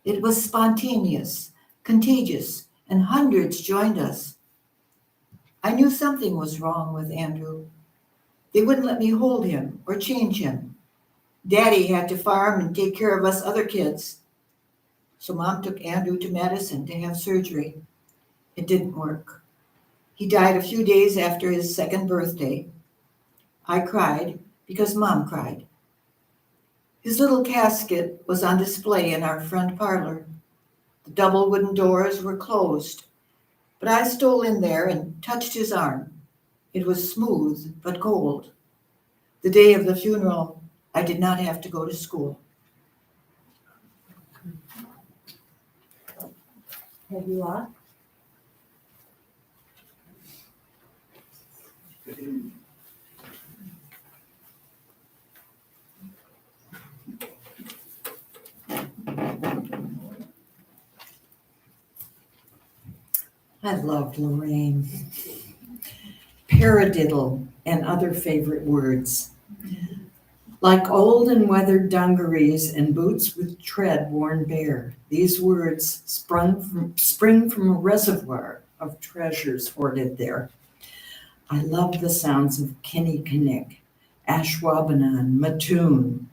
It was spontaneous, contagious, and hundreds joined us. I knew something was wrong with Andrew. They wouldn't let me hold him or change him. Daddy had to farm and take care of us other kids. So Mom took Andrew to Madison to have surgery. It didn't work. He died a few days after his 2nd birthday. I cried because Mom cried. His little casket was on display in our front parlor. The double wooden doors were closed, but I stole in there and touched his arm. It was smooth but cold. The day of the funeral, I did not have to go to school. Have you lot? I loved Lorraine. Paradiddle and other favorite words. Like old and weathered dungarees and boots with tread worn bare, these words spring from a reservoir of treasures hoarded there. I love the sounds of Kinnickinnick, Ashwaubenon, Mattoon,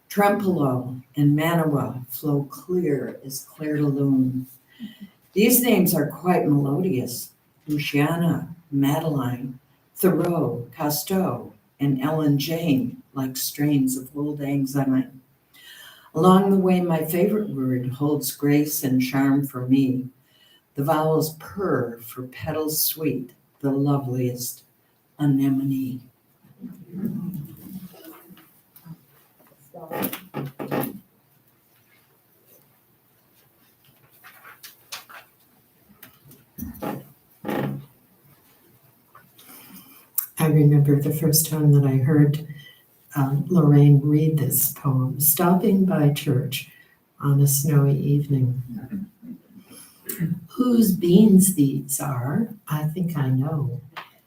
Trempealeau, and Manawa flow clear as Clair de Lune. These names are quite melodious. Luciana, Madeline, Thoreau, Cousteau, and Ellen Jane, like strains of old lang syne. Along the way, my favorite word holds grace and charm for me. The vowels purr for petals sweet, the loveliest anemone. I remember the first time that I heard Lorraine read this poem, stopping by church on a snowy evening. Whose beans these are, I think I know.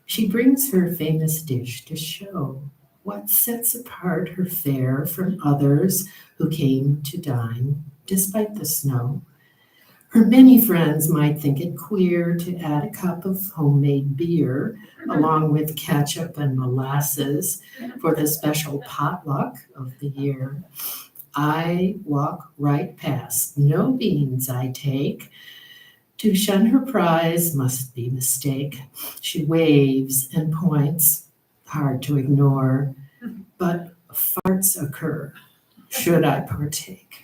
She brings her famous dish to show what sets apart her fare from others who came to dine despite the snow. Her many friends might think it queer to add a cup of homemade beer along with ketchup and molasses for the special potluck of the year. I walk right past, no beans I take. To shun her prize must be mistake. She waves and points, hard to ignore, but farts occur. Should I partake?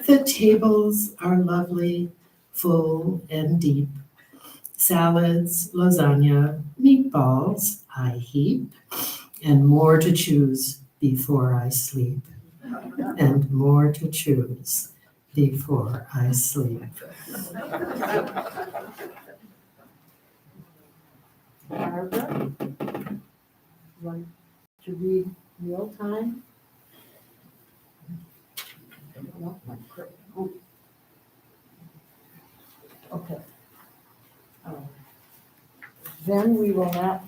The tables are lovely, full and deep. Salads, lasagna, meatballs I heap, and more to choose before I sleep. And more to choose before I sleep. Barbara, want to read Mealtime? Okay. Then we will not,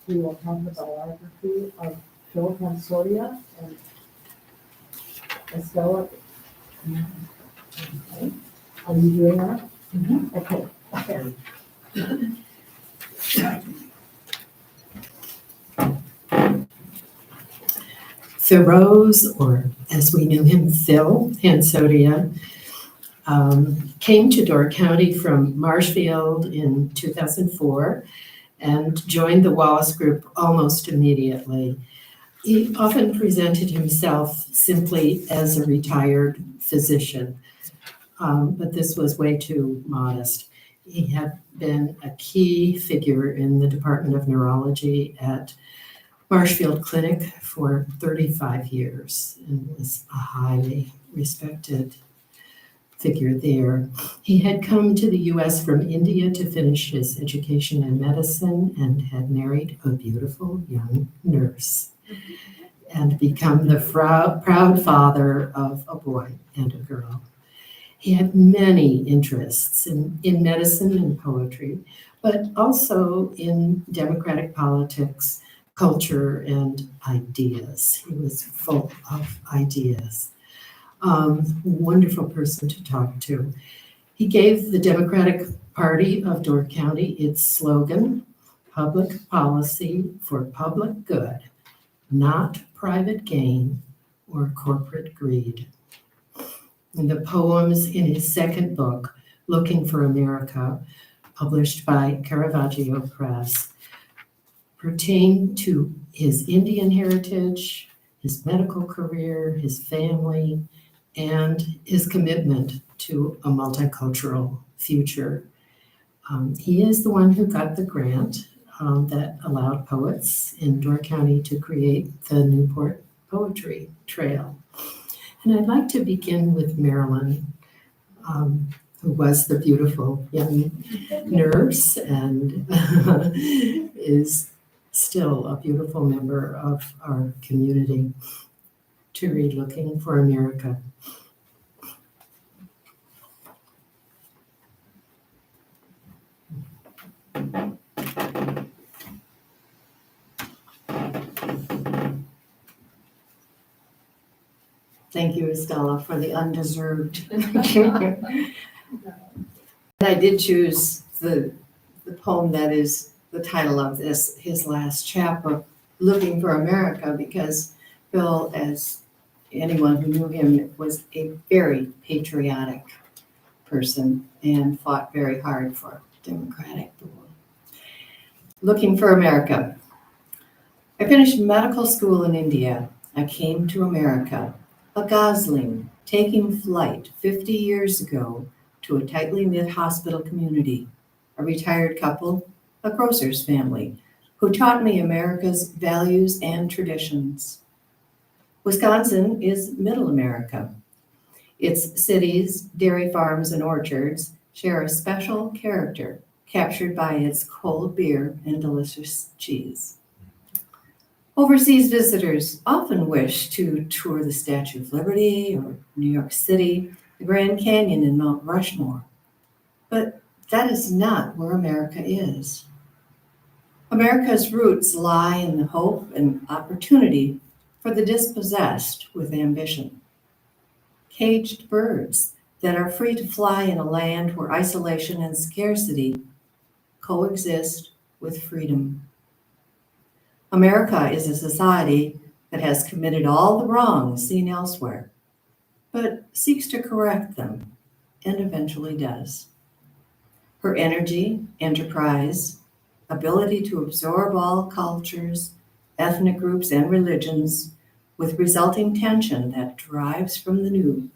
we will have the biography of Phil Consortia and Estella. Okay. Are you doing that? Mm-hmm. Okay. Okay. Thoreau's, or as we knew him, Phil Consortia, came to Door County from Marshfield in 2004 and joined the Wallace Group almost immediately. He often presented himself simply as a retired physician, but this was way too modest. He had been a key figure in the Department of Neurology at Marshfield Clinic for 35 years and was a highly respected figure there. He had come to the US from India to finish his education in medicine and had married a beautiful young nurse and become the proud father of a boy and a girl. He had many interests in medicine and poetry, but also in democratic politics, culture, and ideas. He was full of ideas. Wonderful person to talk to. He gave the Democratic Party of Door County its slogan, public policy for public good, not private gain or corporate greed. And the poems in his second book, Looking for America, published by Caravaggio Press, pertain to his Indian heritage, his medical career, his family, and his commitment to a multicultural future. He is the one who got the grant that allowed poets in Door County to create the Newport Poetry Trail. And I'd like to begin with Marilyn, who was the beautiful young nurse and is still a beautiful member of our community, to read Looking for America. Thank you, Estella, for the undeserved. I did choose the poem that is the title of this, his last chapter, Looking for America, because Phil, as anyone who knew him, was a very patriotic person and fought very hard for democratic rule. Looking for America. I finished medical school in India. I came to America, a gosling taking flight 50 years ago to a tightly knit hospital community, a retired couple, a grocer's family, who taught me America's values and traditions. Wisconsin is middle America. Its cities, dairy farms, and orchards share a special character, captured by its cold beer and delicious cheese. Overseas visitors often wish to tour the Statue of Liberty or New York City, the Grand Canyon, and Mount Rushmore. But that is not where America is. America's roots lie in the hope and opportunity for the dispossessed with ambition. Caged birds that are free to fly in a land where isolation and scarcity coexist with freedom. America is a society that has committed all the wrongs seen elsewhere, but seeks to correct them and eventually does. Her energy, enterprise, ability to absorb all cultures, ethnic groups, and religions with resulting tension that drives from the new,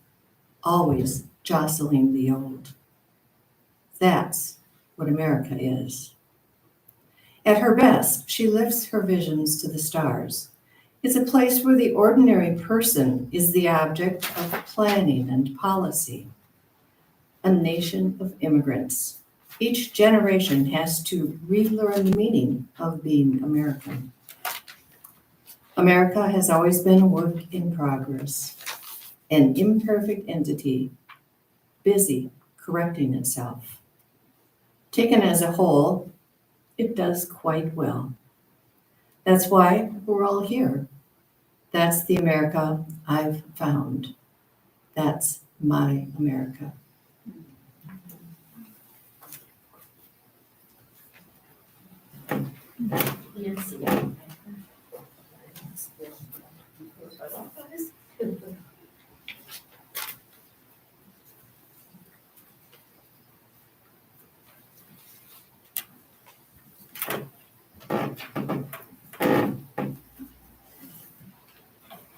always jostling the old. That's what America is. At her best, she lifts her visions to the stars. It's a place where the ordinary person is the object of planning and policy. A nation of immigrants. Each generation has to relearn the meaning of being American. America has always been a work in progress, an imperfect entity, busy correcting itself. Taken as a whole, it does quite well. That's why we're all here. That's the America I've found. That's my America.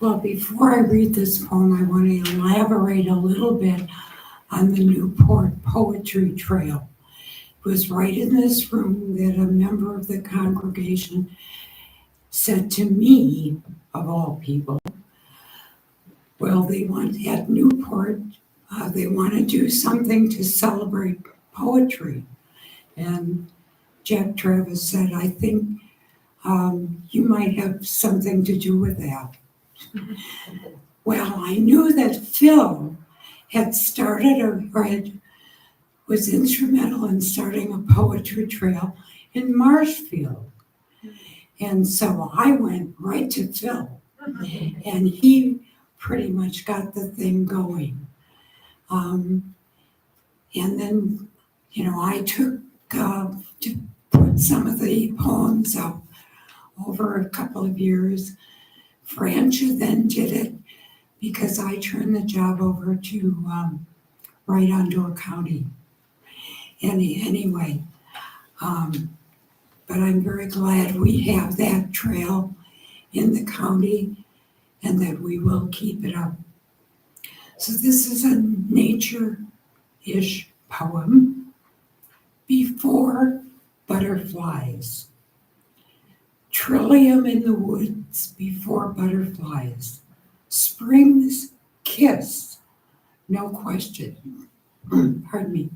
Well, before I read this poem, I want to elaborate a little bit on the Newport Poetry Trail. It was right in this room that a member of the congregation said to me, of all people, well, they want at Newport, they want to do something to celebrate poetry. And Jack Travis said, I think you might have something to do with that. Well, I knew that Phil had started was instrumental in starting a poetry trail in Marshfield. And so I went right to Phil, and he pretty much got the thing going. And then, I took to put some of the poems up over a couple of years. Francia then did it because I turned the job over to right on Door County. Anyway, but I'm very glad we have that trail in the county and that we will keep it up. So this is a nature-ish poem, Before Butterflies. Trillium in the woods before butterflies. Spring's kiss, no question. Pardon me.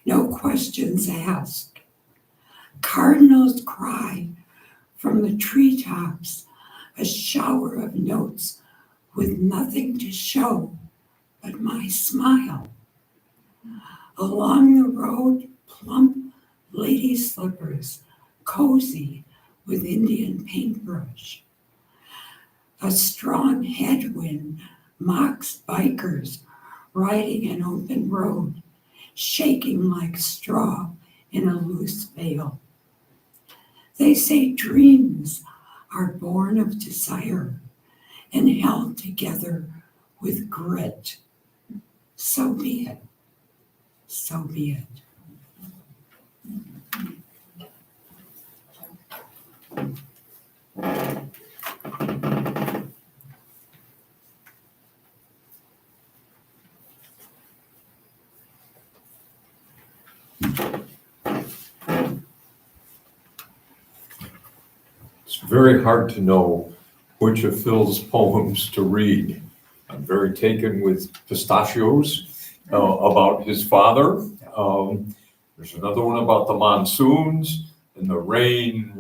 No questions asked. Cardinals cry from the treetops, a shower of notes with nothing to show but my smile. Along the road, plump lady slippers, cozy with Indian paintbrush. A strong headwind mocks bikers riding an open road, shaking like straw in a loose veil. They say dreams are born of desire and held together with grit. So be it. So be it. It's very hard to know which of Phil's poems to read. I'm very taken with Pistachios about his father. There's another one about the monsoons and the rain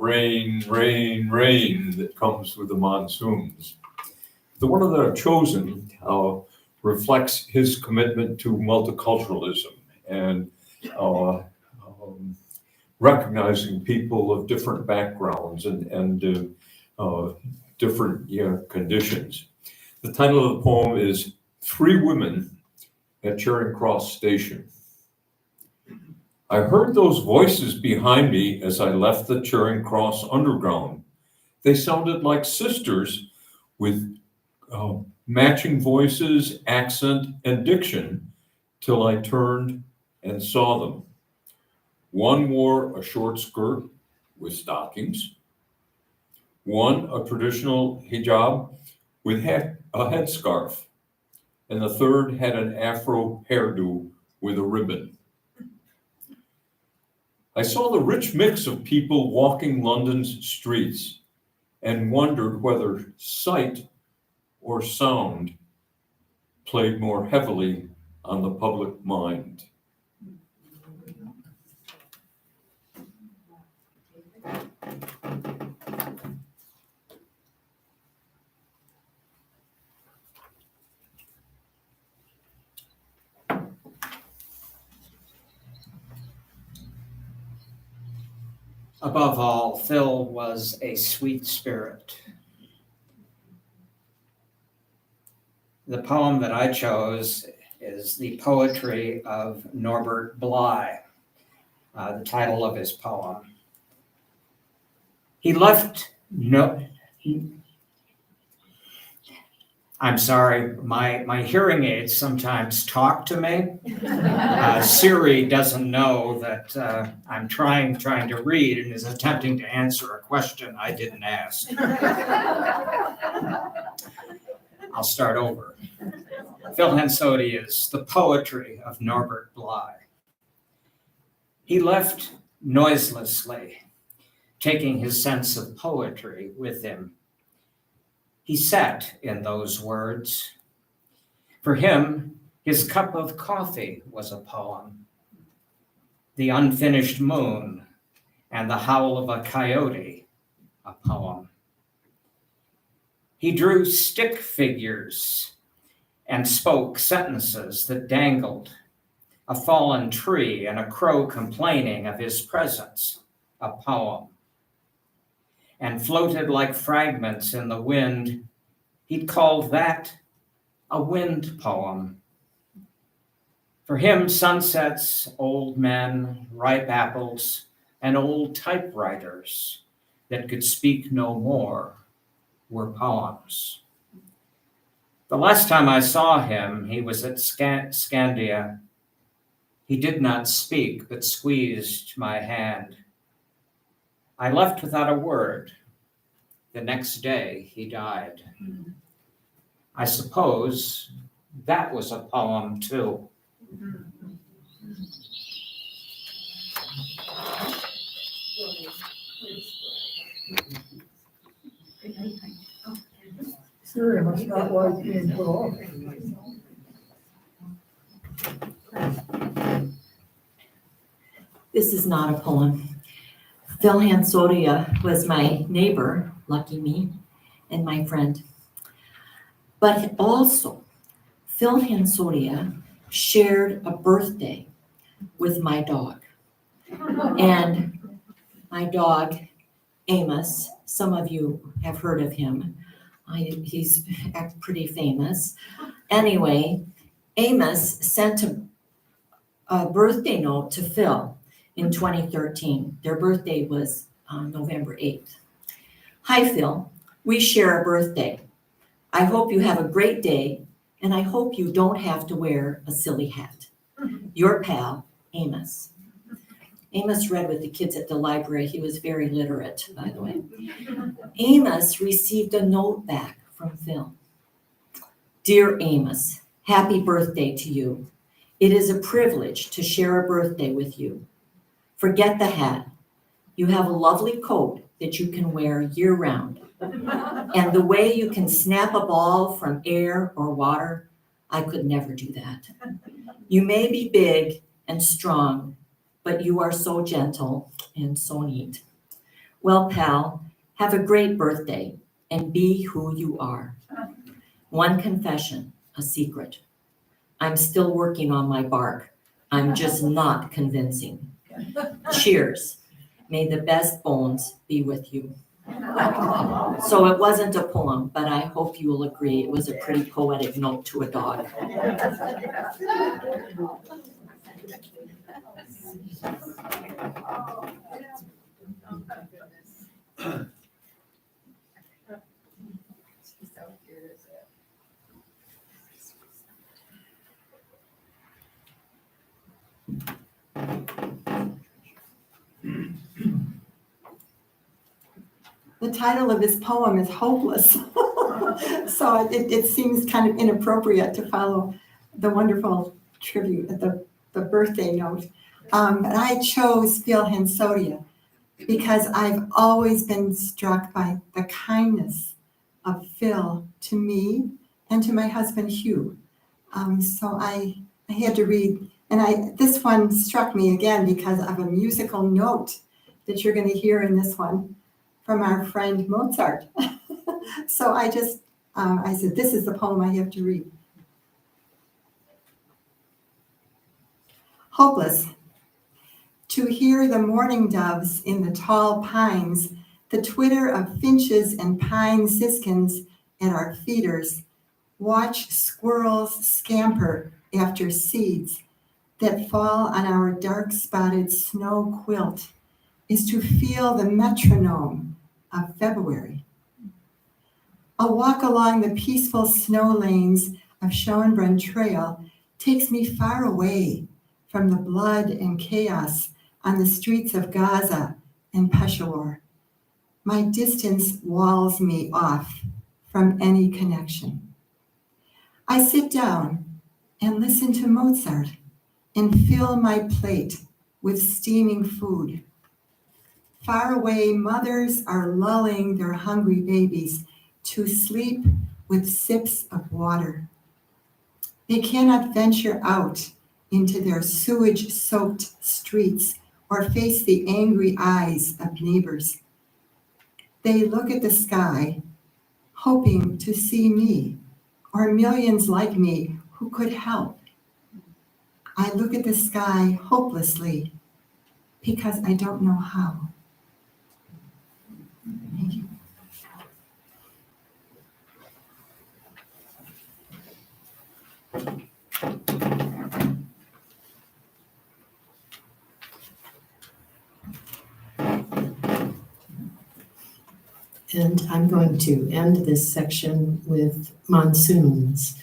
that comes with the monsoons. The one that I've chosen reflects his commitment to multiculturalism and recognizing people of different backgrounds and different conditions. The title of the poem is Three Women at Charing Cross Station. I heard those voices behind me as I left the Charing Cross Underground. They sounded like sisters with matching voices, accent, and diction till I turned and saw them. One wore a short skirt with stockings. One a traditional hijab with a headscarf. And the third had an afro hairdo with a ribbon. I saw the rich mix of people walking London's streets and wondered whether sight or sound played more heavily on the public mind. Above all, Phil was a sweet spirit. The poem that I chose is the poetry of Norbert Bly, the title of his poem. He left I'm sorry, my hearing aids sometimes talk to me. Siri doesn't know that I'm trying to read and is attempting to answer a question I didn't ask. I'll start over. Phil Hansotia is the poetry of Norbert Bly. He left noiselessly, taking his sense of poetry with him. He sat in those words. For him, his cup of coffee was a poem. The unfinished moon and the howl of a coyote, a poem. He drew stick figures and spoke sentences that dangled, a fallen tree and a crow complaining of his presence, a poem. And floated like fragments in the wind, he'd called that a wind poem. For him, sunsets, old men, ripe apples, and old typewriters that could speak no more were poems. The last time I saw him, he was at Scandia. He did not speak, but squeezed my hand. I left without a word. The next day, he died. I suppose that was a poem, too. Siri must not like being put off. This is not a poem. Phil Hansotia was my neighbor, lucky me, and my friend. But also, Phil Hansotia shared a birthday with my dog. And my dog, Amos, some of you have heard of him. He's pretty famous. Anyway, Amos sent a birthday note to Phil in 2013. Their birthday was November 8th. Hi, Phil. We share a birthday. I hope you have a great day, and I hope you don't have to wear a silly hat. Your pal, Amos. Amos read with the kids at the library. He was very literate, by the way. Amos received a note back from Phil. Dear Amos, happy birthday to you. It is a privilege to share a birthday with you. Forget the hat. You have a lovely coat that you can wear year-round. And the way you can snap a ball from air or water, I could never do that. You may be big and strong, but you are so gentle and so neat. Well, pal, have a great birthday and be who you are. One confession, a secret. I'm still working on my bark. I'm just not convincing. Cheers. May the best bones be with you. So it wasn't a poem, but I hope you will agree it was a pretty poetic note to a dog. The title of his poem is Hopeless. So it seems kind of inappropriate to follow the wonderful tribute at the birthday note. But I chose Phil Hansotia because I've always been struck by the kindness of Phil to me and to my husband Hugh. So I had to read, and this one struck me again because of a musical note that you're going to hear in this one from our friend Mozart. So I said, this is the poem I have to read. Hopeless. To hear the mourning doves in the tall pines, the twitter of finches and pine siskins at our feeders, watch squirrels scamper after seeds that fall on our dark-spotted snow quilt, is to feel the metronome of February. A walk along the peaceful snow lanes of Schönbrunn Trail takes me far away from the blood and chaos on the streets of Gaza and Peshawar. My distance walls me off from any connection. I sit down and listen to Mozart and fill my plate with steaming food. Far away, mothers are lulling their hungry babies to sleep with sips of water. They cannot venture out into their sewage-soaked streets or face the angry eyes of neighbors. They look at the sky, hoping to see me or millions like me who could help. I look at the sky hopelessly because I don't know how. Thank you. And I'm going to end this section with monsoons,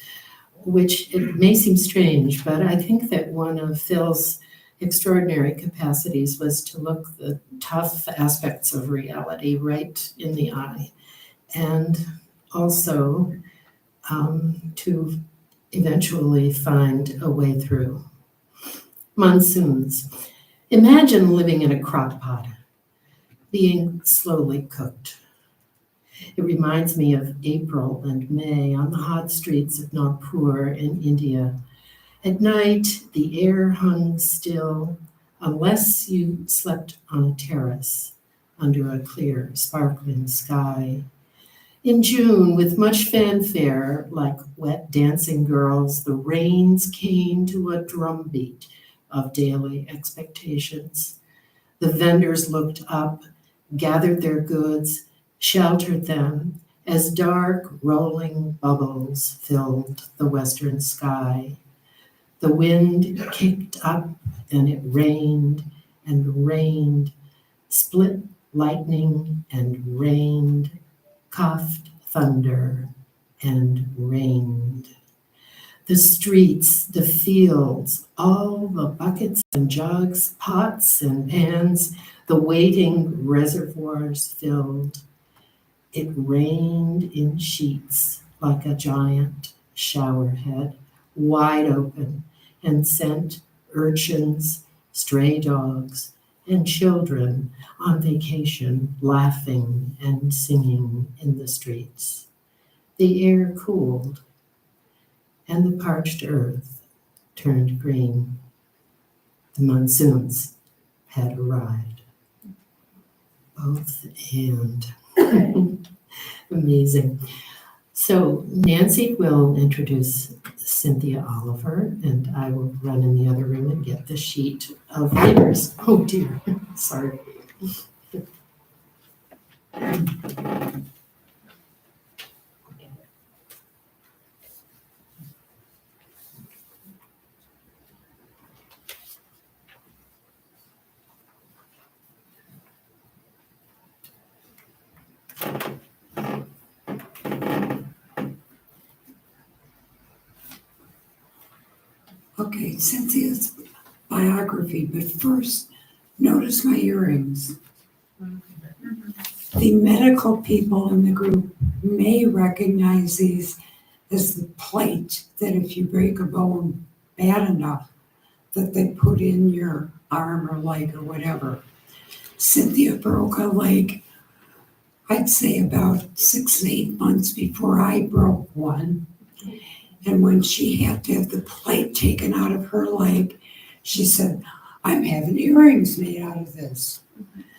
which it may seem strange, but I think that one of Phil's extraordinary capacities was to look the tough aspects of reality right in the eye, and also to eventually find a way through. Monsoons. Imagine living in a crock pot, being slowly cooked. It reminds me of April and May on the hot streets of Nagpur in India. At night, the air hung still, unless you slept on a terrace under a clear, sparkling sky. In June, with much fanfare, like wet dancing girls, the rains came to a drumbeat of daily expectations. The vendors looked up, gathered their goods, sheltered them as dark, rolling bubbles filled the western sky. The wind kicked up and it rained and rained, split lightning and rained, coughed thunder and rained. The streets, the fields, all the buckets and jugs, pots and pans, the waiting reservoirs filled. It rained in sheets like a giant showerhead, wide open, and sent urchins, stray dogs, and children on vacation laughing and singing in the streets. The air cooled, and the parched earth turned green. The monsoons. had arrived. Both and. Amazing. So Nancy will introduce Cynthia Oliver, and I will run in the other room and get the sheet of leaders. Oh dear, sorry. Okay, Cynthia's biography, but first, notice my earrings. The medical people in the group may recognize these as the plate that if you break a bone bad enough, that they put in your arm or leg or whatever. Cynthia broke a leg, I'd say about 6 to 8 months before I broke one. And when she had to have the plate taken out of her leg, she said, I'm having earrings made out of this.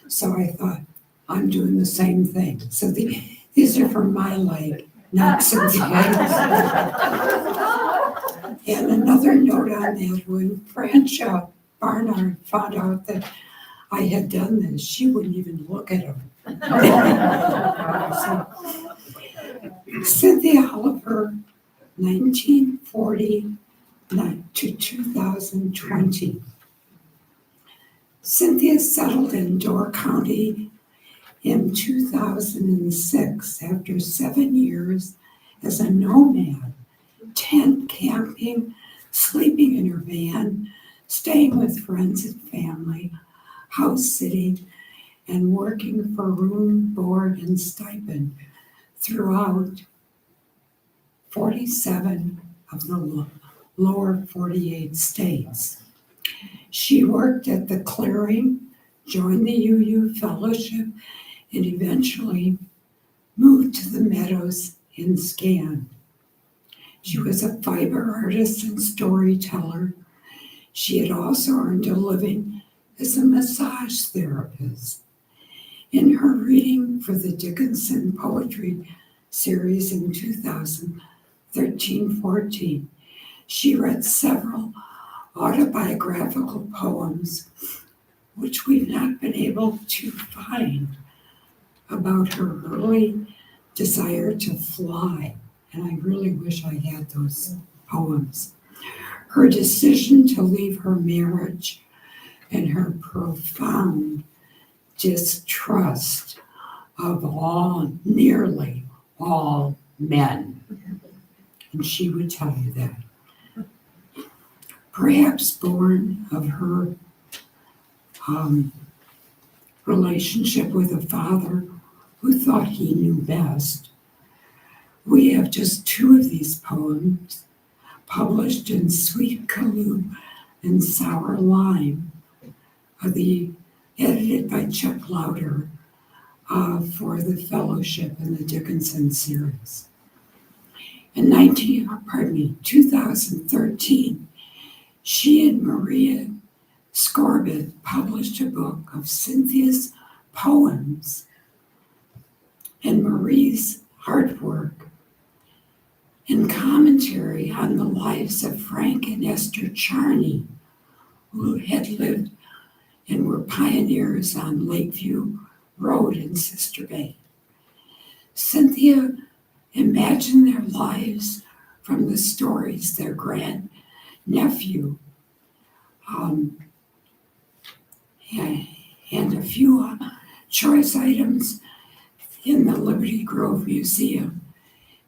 So I thought, I'm doing the same thing. So these are from my leg, not Cynthia's. And another note on that, when Francia Barnard found out that I had done this, she wouldn't even look at him. So, Cynthia Oliver, 1940 to 2020. Cynthia settled in Door County in 2006 after 7 years as a nomad, tent camping, sleeping in her van, staying with friends and family, house sitting, and working for room, board, and stipend throughout 47 of the lower 48 states. She worked at the Clearing, joined the UU Fellowship, and eventually moved to the Meadows in Scan. She was a fiber artist and storyteller. She had also earned a living as a massage therapist. In her reading for the Dickinson Poetry Series in 2013-14, she read several autobiographical poems, which we've not been able to find, about her early desire to fly. And I really wish I had those poems. Her decision to leave her marriage and her profound distrust of nearly all men. And she would tell you that. Perhaps born of her relationship with a father who thought he knew best. We have just 2 of these poems published in Sweet Calloo and Sour Lime, edited by Chuck Lauder for the Fellowship in the Dickinson series. In 2013, she and Maria Scorbett published a book of Cynthia's poems and Marie's artwork and commentary on the lives of Frank and Esther Charney, who had lived and were pioneers on Lakeview Road in Sister Bay. Cynthia imagined their lives from the stories their grandnephew and a few choice items in the Liberty Grove Museum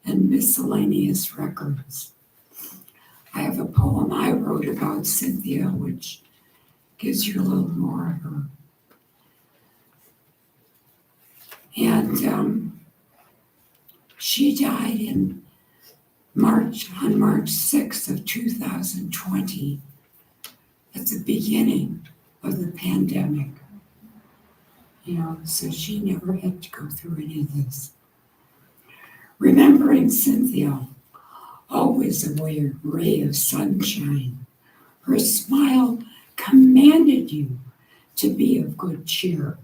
and miscellaneous records. I have a poem I wrote about Cynthia, which gives you a little more of her. And she died on March 6th of 2020, at the beginning of the pandemic. So she never had to go through any of this. Remembering Cynthia, always a ray of sunshine. Her smile commanded you to be of good cheer.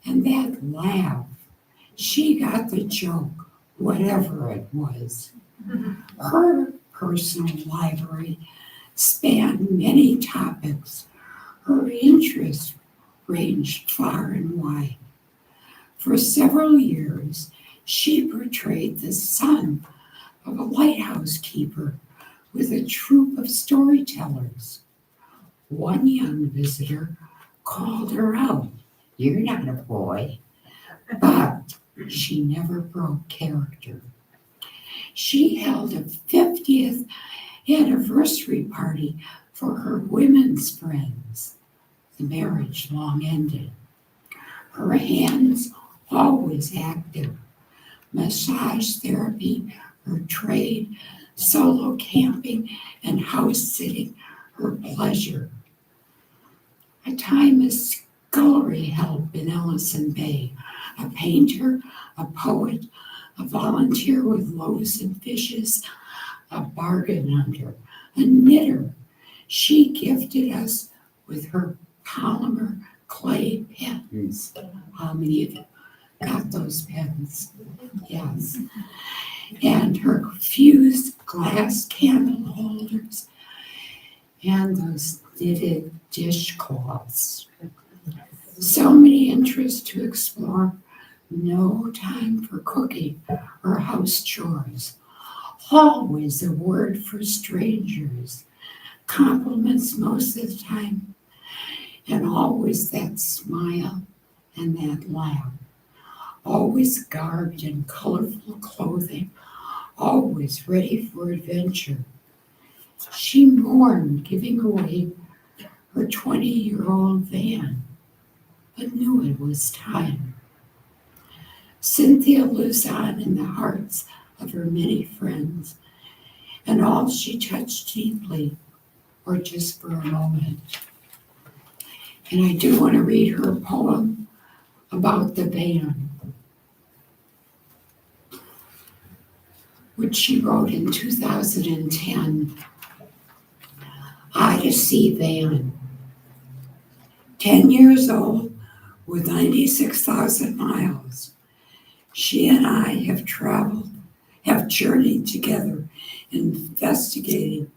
And that laugh, she got the joke, whatever it was. Her personal library spanned many topics. Her interests ranged far and wide. For several years, she portrayed the son of a lighthouse keeper with a troupe of storytellers. One young visitor called her out, "You're not a boy," but she never broke character. She held a 50th anniversary party for her women's friends. The marriage long ended. Her hands always active. Massage therapy, her trade, solo camping, and house sitting, her pleasure. A time as scullery help in Ellison Bay, a painter, a poet, a volunteer with loaves and fishes, a bargain hunter, a knitter. She gifted us with her polymer clay pens. How many of you got those pens? Yes. And her fused glass candle holders and those knitted dishcloths. So many interests to explore. No time for cooking or house chores. Always a word for strangers. Compliments most of the time. And always that smile and that laugh. Always garbed in colorful clothing. Always ready for adventure. She mourned giving away her 20-year-old van, but knew it was time. Cynthia lives on in the hearts of her many friends, and all she touched deeply, or just for a moment. And I do want to read her poem about the van, which she wrote in 2010. Odyssey Van. 10 years old with 96,000 miles. She and I have journeyed together, investigating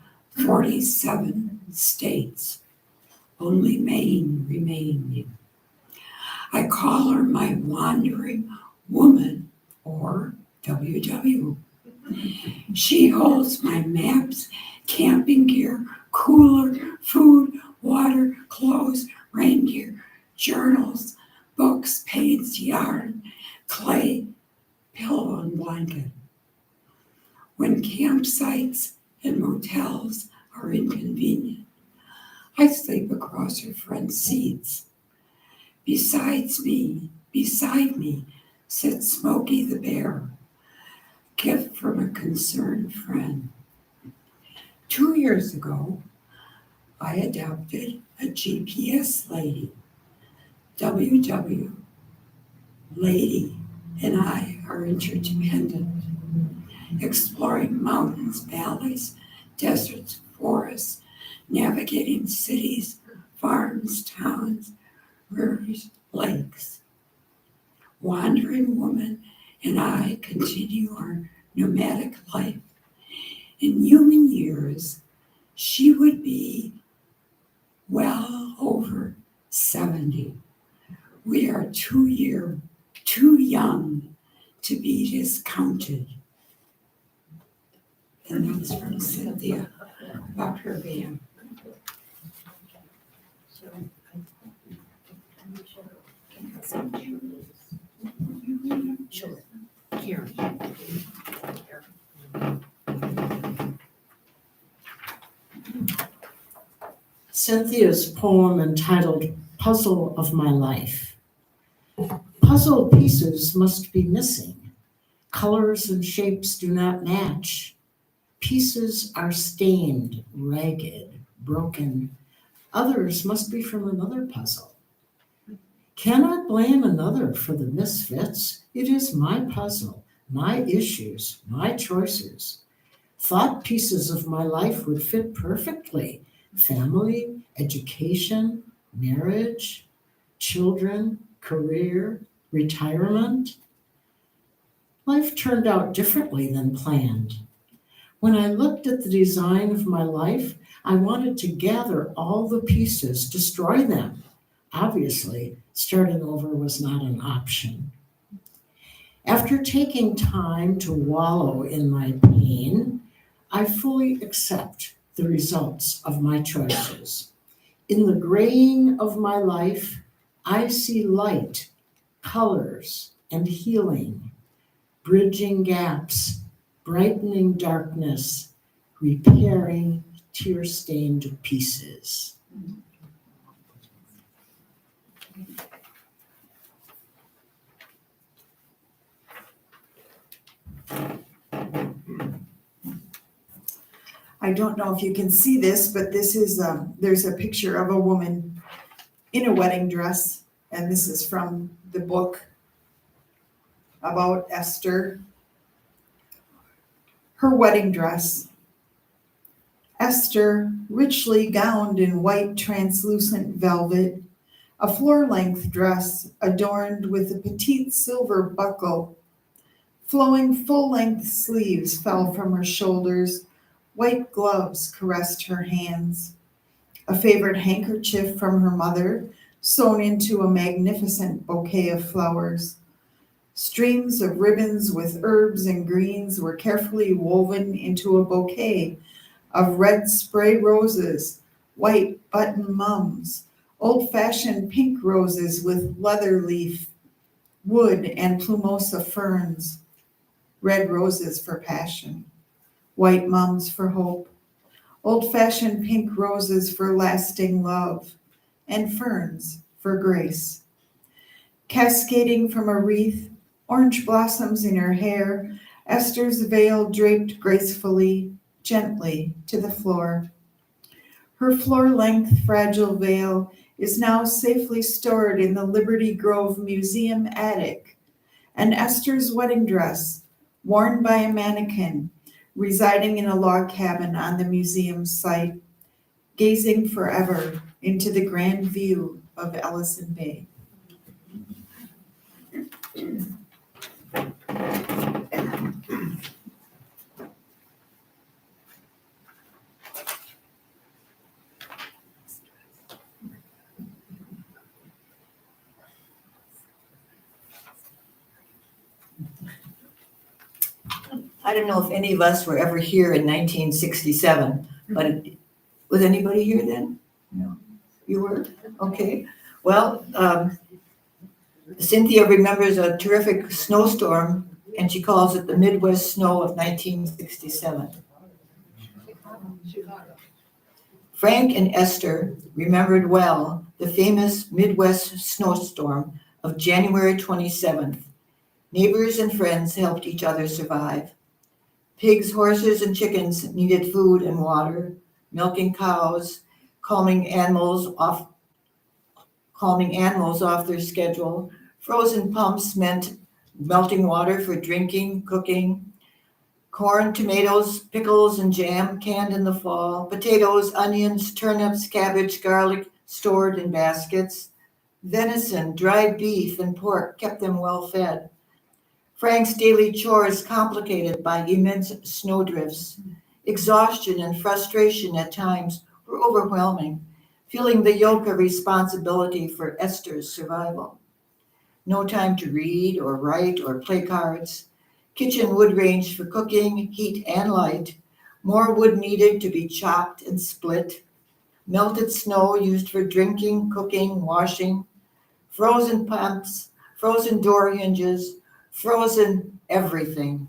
47 states. Only Maine remaining. I call her my wandering woman, or WW. She holds my maps, camping gear, cooler, food, water, clothes, reindeer, journals, books, paints, yarn, clay, pillow, and blanket. When campsites and motels are inconvenient, I sleep across her front seats. Beside me sits Smokey the bear, gift from a concerned friend. 2 years ago, I adopted a GPS lady. WW, lady, and I are interdependent, exploring mountains, valleys, deserts, forests, navigating cities, farms, towns, rivers, lakes. Wandering woman and I continue our nomadic life. In human years, she would be well over 70. We are too young to be discounted. And that's from Cynthia about her van. Sure. Here. Cynthia's poem entitled Puzzle of My Life. Puzzle pieces must be missing. Colors and shapes do not match. Pieces are stained, ragged, broken. Others must be from another puzzle. Cannot blame another for the misfits. It is my puzzle, my issues, my choices. Thought pieces of my life would fit perfectly. Family, education, marriage, children, career, retirement. Life turned out differently than planned. When I looked at the design of my life, I wanted to gather all the pieces, destroy them. Obviously, starting over was not an option. After taking time to wallow in my pain, I fully accept the results of my choices. In the graying of my life, I see light, colors, and healing, bridging gaps, brightening darkness, repairing tear-stained pieces. I don't know if you can see this, but this is, there's a picture of a woman in a wedding dress, and this is from the book about Esther. Her wedding dress. Esther, richly gowned in white translucent velvet, a floor-length dress adorned with a petite silver buckle. Flowing full-length sleeves fell from her shoulders. White gloves caressed her hands. A favorite handkerchief from her mother, sewn into a magnificent bouquet of flowers. Streams of ribbons with herbs and greens were carefully woven into a bouquet of red spray roses, white button mums, old-fashioned pink roses with leather leaf, wood and plumosa ferns, red roses for passion, white mums for hope, old-fashioned pink roses for lasting love, and ferns for grace. Cascading from a wreath, orange blossoms in her hair, Esther's veil draped gracefully, gently to the floor. Her floor-length fragile veil is now safely stored in the Liberty Grove Museum attic, and Esther's wedding dress, worn by a mannequin, residing in a log cabin on the museum site, gazing forever into the grand view of Ellison Bay. I don't know if any of us were ever here in 1967, but was anybody here then? No. You were? Okay. Well, Cynthia remembers a terrific snowstorm, and she calls it the Midwest snow of 1967. Frank and Esther remembered well the famous Midwest snowstorm of January 27th. Neighbors and friends helped each other survive. Pigs, horses, and chickens needed food and water, milking cows, calming animals off their schedule. Frozen pumps meant melting water for drinking, cooking. Corn, tomatoes, pickles, and jam canned in the fall. Potatoes, onions, turnips, cabbage, garlic stored in baskets. Venison, dried beef, and pork kept them well fed. Frank's daily chores complicated by immense snowdrifts. Exhaustion and frustration at times were overwhelming, feeling the yoke of responsibility for Esther's survival. No time to read or write or play cards. Kitchen wood ranged for cooking, heat, and light. More wood needed to be chopped and split. Melted snow used for drinking, cooking, washing. Frozen pumps, frozen door hinges, frozen everything.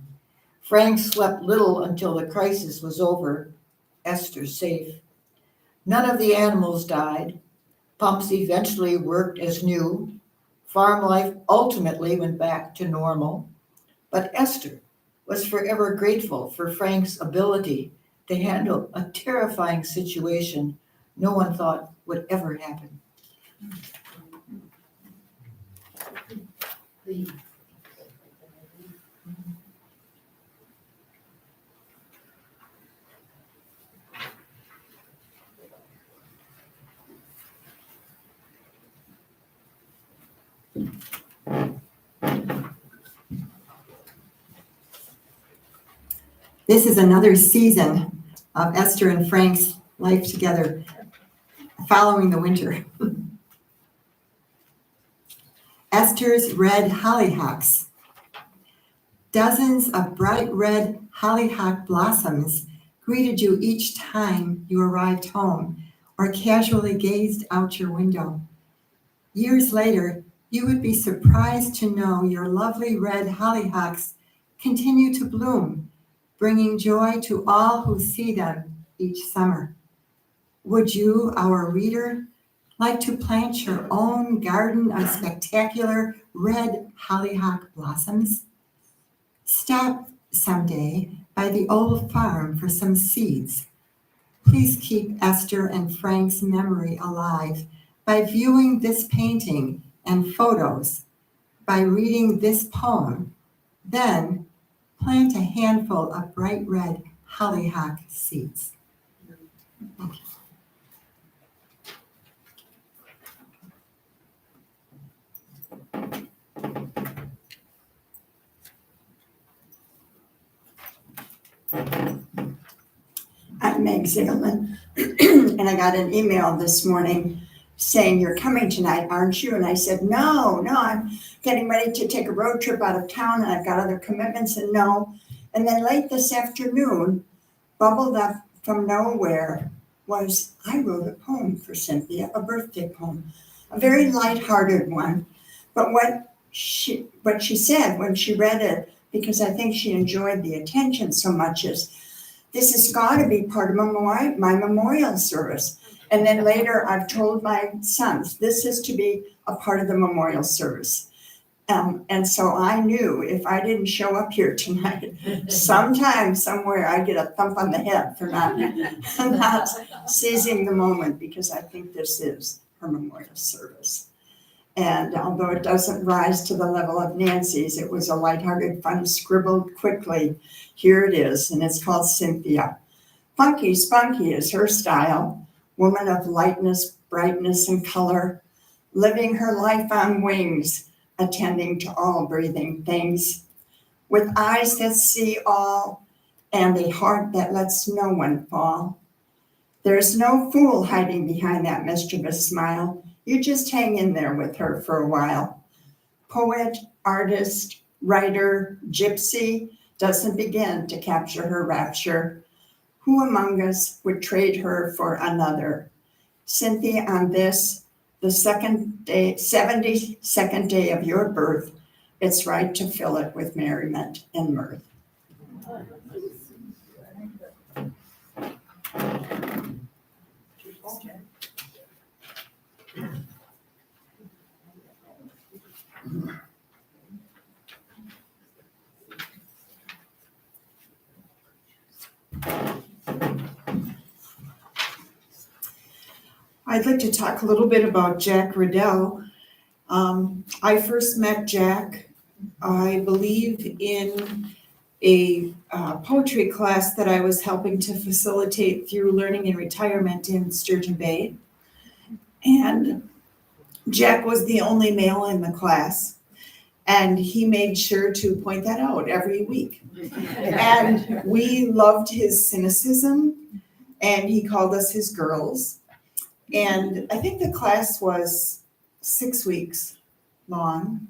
Frank slept little until the crisis was over. Esther safe. None of the animals died. Pumps eventually worked as new. Farm life ultimately went back to normal. But Esther was forever grateful for Frank's ability to handle a terrifying situation no one thought would ever happen. This is another season of Esther and Frank's life together, following the winter. Esther's red hollyhocks. Dozens of bright red hollyhock blossoms greeted you each time you arrived home or casually gazed out your window. Years later, you would be surprised to know your lovely red hollyhocks continue to bloom, bringing joy to all who see them each summer. Would you, our reader, like to plant your own garden of spectacular red hollyhock blossoms? Stop someday by the old farm for some seeds. Please keep Esther and Frank's memory alive by viewing this painting and photos, by reading this poem. Then plant a handful of bright red hollyhock seeds. Thank you. I'm Meg Zimmerman, and I got an email this morning saying, "You're coming tonight, aren't you?" And I said, no, I'm getting ready to take a road trip out of town, and I've got other commitments, and no. And then late this afternoon, bubbled up from nowhere was, I wrote a poem for Cynthia, a birthday poem, a very lighthearted one. But what she said when she read it, because I think she enjoyed the attention so much, is, this has got to be part of my memorial service. And then later I've told my sons, this is to be a part of the memorial service. And so I knew if I didn't show up here tonight, sometime, somewhere, I'd get a thump on the head for not seizing the moment, because I think this is her memorial service. And although it doesn't rise to the level of Nancy's, it was a lighthearted, fun, scribbled quickly. Here it is, and it's called Cynthia. Funky spunky is her style, woman of lightness, brightness, and color, living her life on wings, attending to all breathing things, with eyes that see all and a heart that lets no one fall. There's no fool hiding behind that mischievous smile. You just hang in there with her for a while. Poet, artist, writer, gypsy doesn't begin to capture her rapture. Who among us would trade her for another? Cynthia, on this, the 72nd day of your birth, it's right to fill it with merriment and mirth. I'd like to talk a little bit about Jack Riddell. I first met Jack, I believe, in a poetry class that I was helping to facilitate through Learning and Retirement in Sturgeon Bay. And Jack was the only male in the class, and he made sure to point that out every week. And we loved his cynicism, and he called us his girls. And I think the class was 6 weeks long,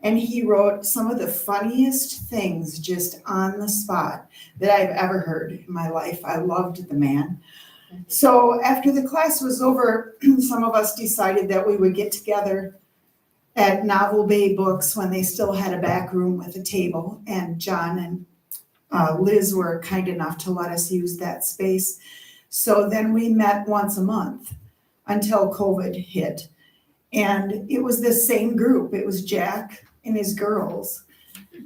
and he wrote some of the funniest things just on the spot that I've ever heard in my life. I loved the man. So after the class was over, some of us decided that we would get together at Novel Bay Books when they still had a back room with a table, and John and Liz were kind enough to let us use that space. So then we met once a month until COVID hit. And it was the same group. It was Jack and his girls.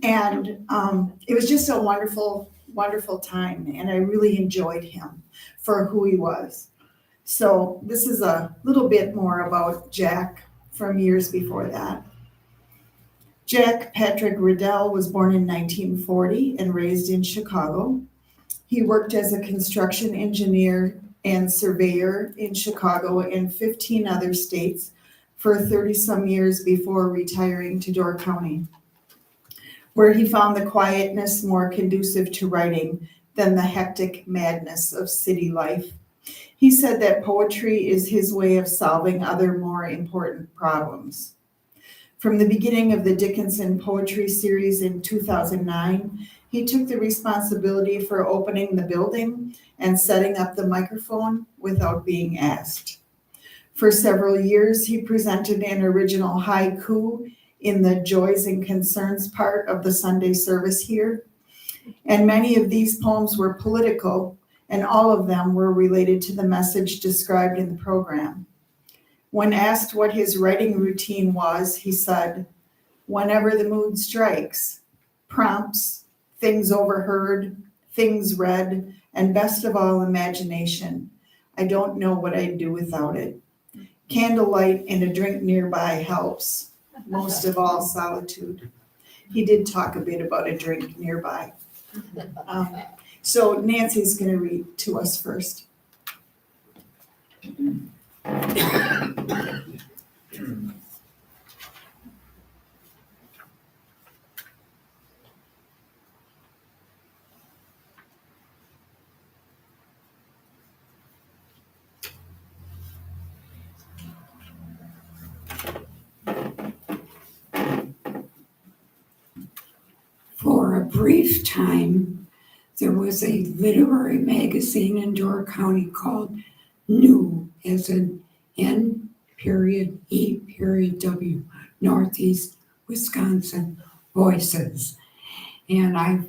And it was just a wonderful, wonderful time. And I really enjoyed him for who he was. So this is a little bit more about Jack from years before that. Jack Patrick Riddell was born in 1940 and raised in Chicago. He worked as a construction engineer and surveyor in Chicago and 15 other states for 30-some years before retiring to Door County, where he found the quietness more conducive to writing than the hectic madness of city life. He said that poetry is his way of solving other more important problems. From the beginning of the Dickinson Poetry Series in 2009, he took the responsibility for opening the building and setting up the microphone without being asked. For several years, he presented an original haiku in the Joys and Concerns part of the Sunday service here. And many of these poems were political, and all of them were related to the message described in the program. When asked what his writing routine was, he said, "Whenever the mood strikes, prompts, things overheard, things read, and best of all, imagination. I don't know what I'd do without it. Candlelight and a drink nearby helps. Most of all, solitude." He did talk a bit about a drink nearby. So Nancy's going to read to us first. For a brief time, there was a literary magazine in Door County called New, as in N period E period W, Northeast Wisconsin Voices. And I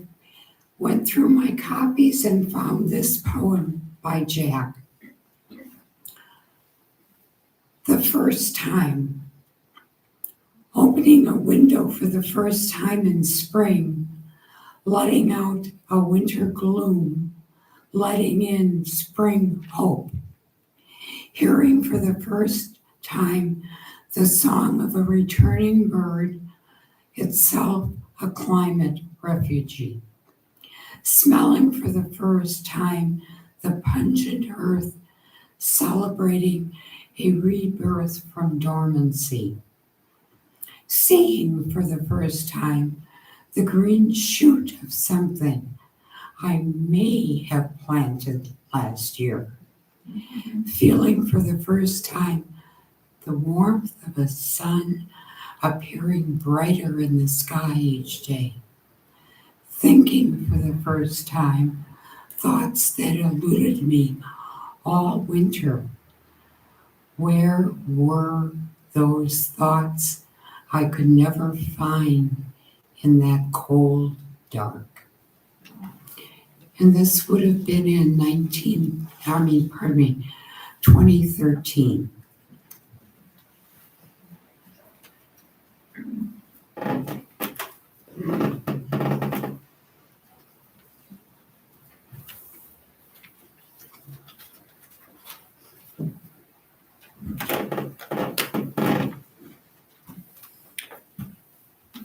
went through my copies and found this poem by Jack. The first time. Opening a window for the first time in spring, letting out a winter gloom, letting in spring hope. Hearing for the first time the song of a returning bird, itself a climate refugee. Smelling for the first time the pungent earth, celebrating a rebirth from dormancy. Seeing for the first time the green shoot of something I may have planted last year. Feeling for the first time the warmth of a sun appearing brighter in the sky each day. Thinking for the first time thoughts that eluded me all winter. Where were those thoughts I could never find in that cold dark? And this would have been in 2013.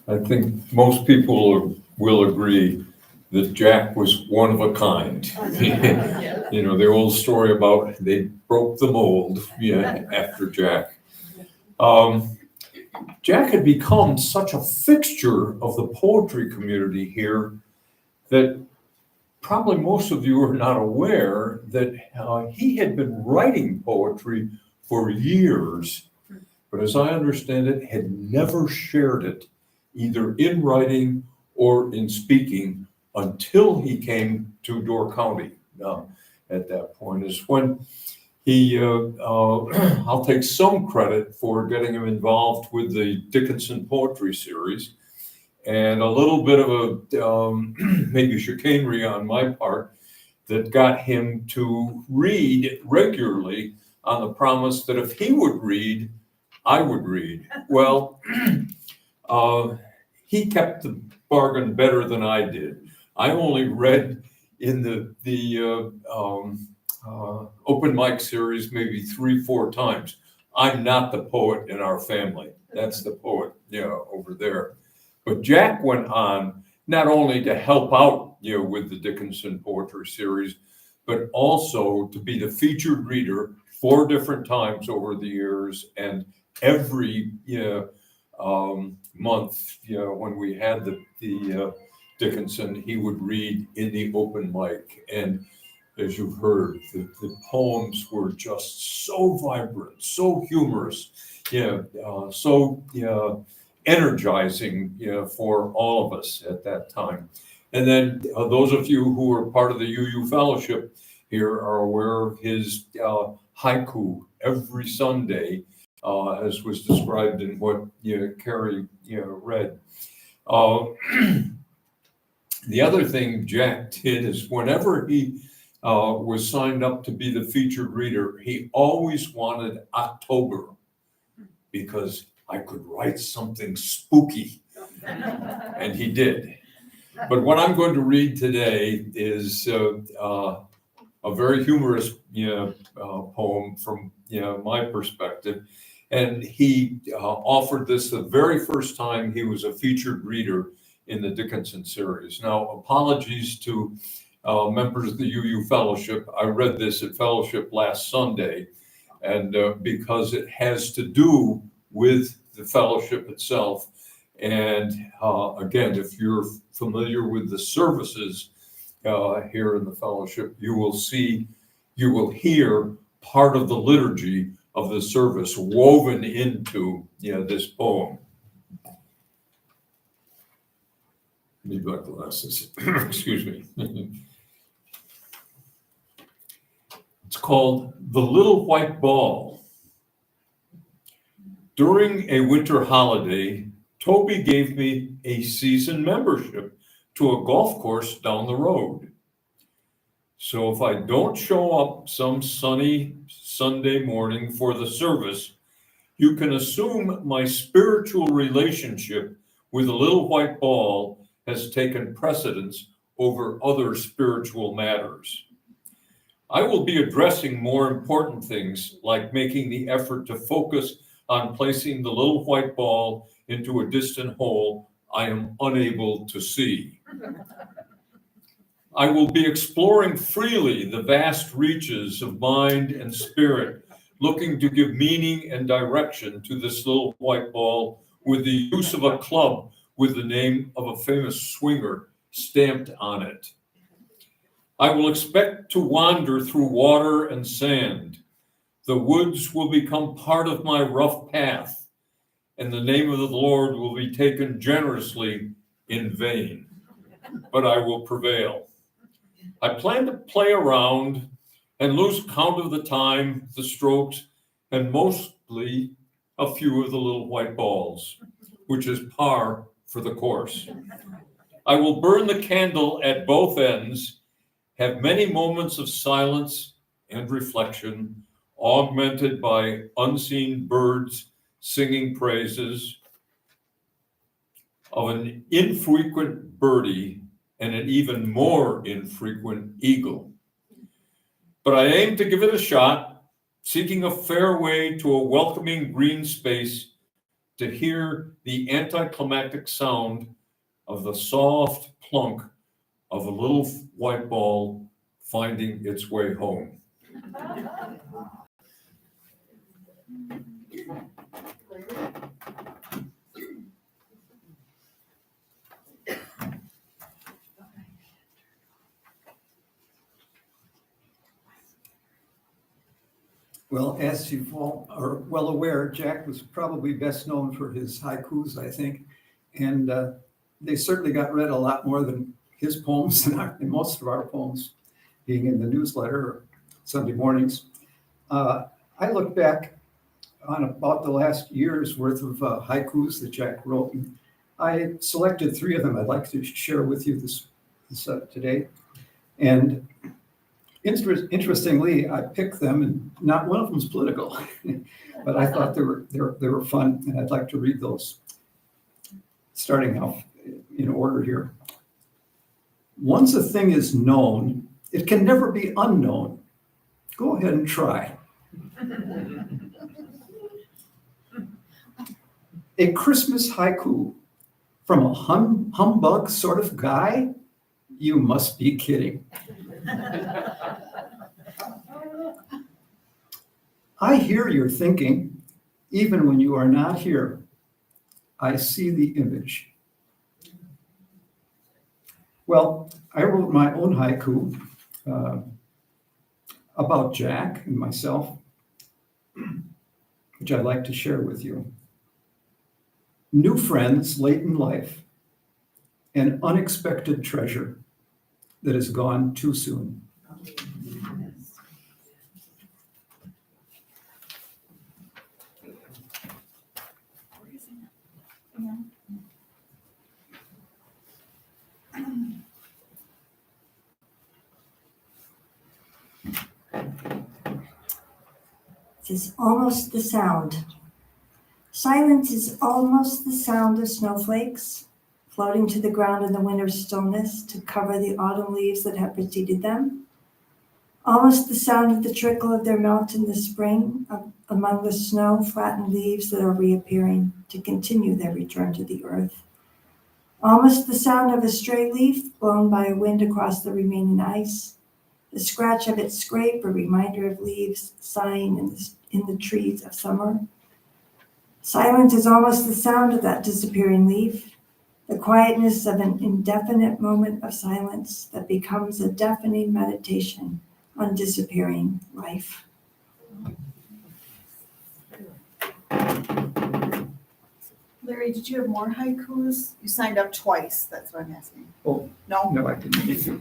I think most people will agree that Jack was one of a kind. You know, the old story about they broke the mold after Jack. Jack had become such a fixture of the poetry community here that probably most of you are not aware that he had been writing poetry for years, but as I understand it, had never shared it, either in writing or in speaking, until he came to Door County. At that point is when he, I'll take some credit for getting him involved with the Dickinson Poetry Series, and a little bit of a maybe chicanery on my part that got him to read regularly on the promise that if he would read, I would read. Well, he kept the bargain better than I did. I only read in the open mic series maybe 3-4 times. I'm not the poet in our family. That's the poet, over there. But Jack went on not only to help out, with the Dickinson Poetry Series, but also to be the featured reader 4 different times over the years, and every month, when we had the Dickinson, he would read in the open mic. And as you've heard, the poems were just so vibrant, so humorous, so energizing for all of us at that time. And then those of you who are part of the UU Fellowship here are aware of his haiku every Sunday, as was described in what Carrie read. The other thing Jack did is whenever he was signed up to be the featured reader, he always wanted October because I could write something spooky, and he did. But what I'm going to read today is a very humorous poem from my perspective. And he offered this the very first time he was a featured reader in the Dickinson series. Now, apologies to members of the UU Fellowship. I read this at Fellowship last Sunday, and because it has to do with the Fellowship itself. And again, if you're familiar with the services here in the Fellowship, you will hear part of the liturgy of the service woven into this poem. Need my glasses. Excuse me. It's called The Little White Ball. During a winter holiday, Toby gave me a season membership to a golf course down the road. So if I don't show up some sunny Sunday morning for the service, you can assume my spiritual relationship with the little white ball has taken precedence over other spiritual matters. I will be addressing more important things like making the effort to focus on placing the little white ball into a distant hole I am unable to see. I will be exploring freely the vast reaches of mind and spirit, looking to give meaning and direction to this little white ball with the use of a club with the name of a famous swinger stamped on it. I will expect to wander through water and sand. The woods will become part of my rough path, and the name of the Lord will be taken generously in vain, but I will prevail. I plan to play around and lose count of the time, the strokes, and mostly a few of the little white balls, which is par for the course. I will burn the candle at both ends, have many moments of silence and reflection, augmented by unseen birds singing praises of an infrequent birdie and an even more infrequent eagle. But I aim to give it a shot, seeking a fair way to a welcoming green space to hear the anticlimactic sound of the soft plunk of a little white ball finding its way home. Well, as you all are well aware, Jack was probably best known for his haikus, I think. And they certainly got read a lot more than his poems and most of our poems being in the newsletter Sunday mornings. I look back on about the last year's worth of haikus that Jack wrote. And I selected 3 of them I'd like to share with you this today. And interestingly, I picked them, and not one of them is political, but I thought they were fun, and I'd like to read those. Starting off in order here. Once a thing is known, it can never be unknown. Go ahead and try. A Christmas haiku from a humbug sort of guy? You must be kidding. I hear your thinking, even when you are not here. I see the image. Well, I wrote my own haiku about Jack and myself, which I'd like to share with you. New friends late in life, an unexpected treasure that is gone too soon. It is almost the sound. Silence is almost the sound of snowflakes floating to the ground in the winter stillness to cover the autumn leaves that have preceded them. Almost the sound of the trickle of their melt in the spring among the snow-flattened leaves that are reappearing to continue their return to the earth. Almost the sound of a stray leaf blown by a wind across the remaining ice. The scratch of its scrape, a reminder of leaves sighing in the trees of summer. Silence is almost the sound of that disappearing leaf, the quietness of an indefinite moment of silence that becomes a deafening meditation on disappearing life. Larry, did you have more haikus? You signed up twice, that's what I'm asking. Oh, No? no, I didn't need to.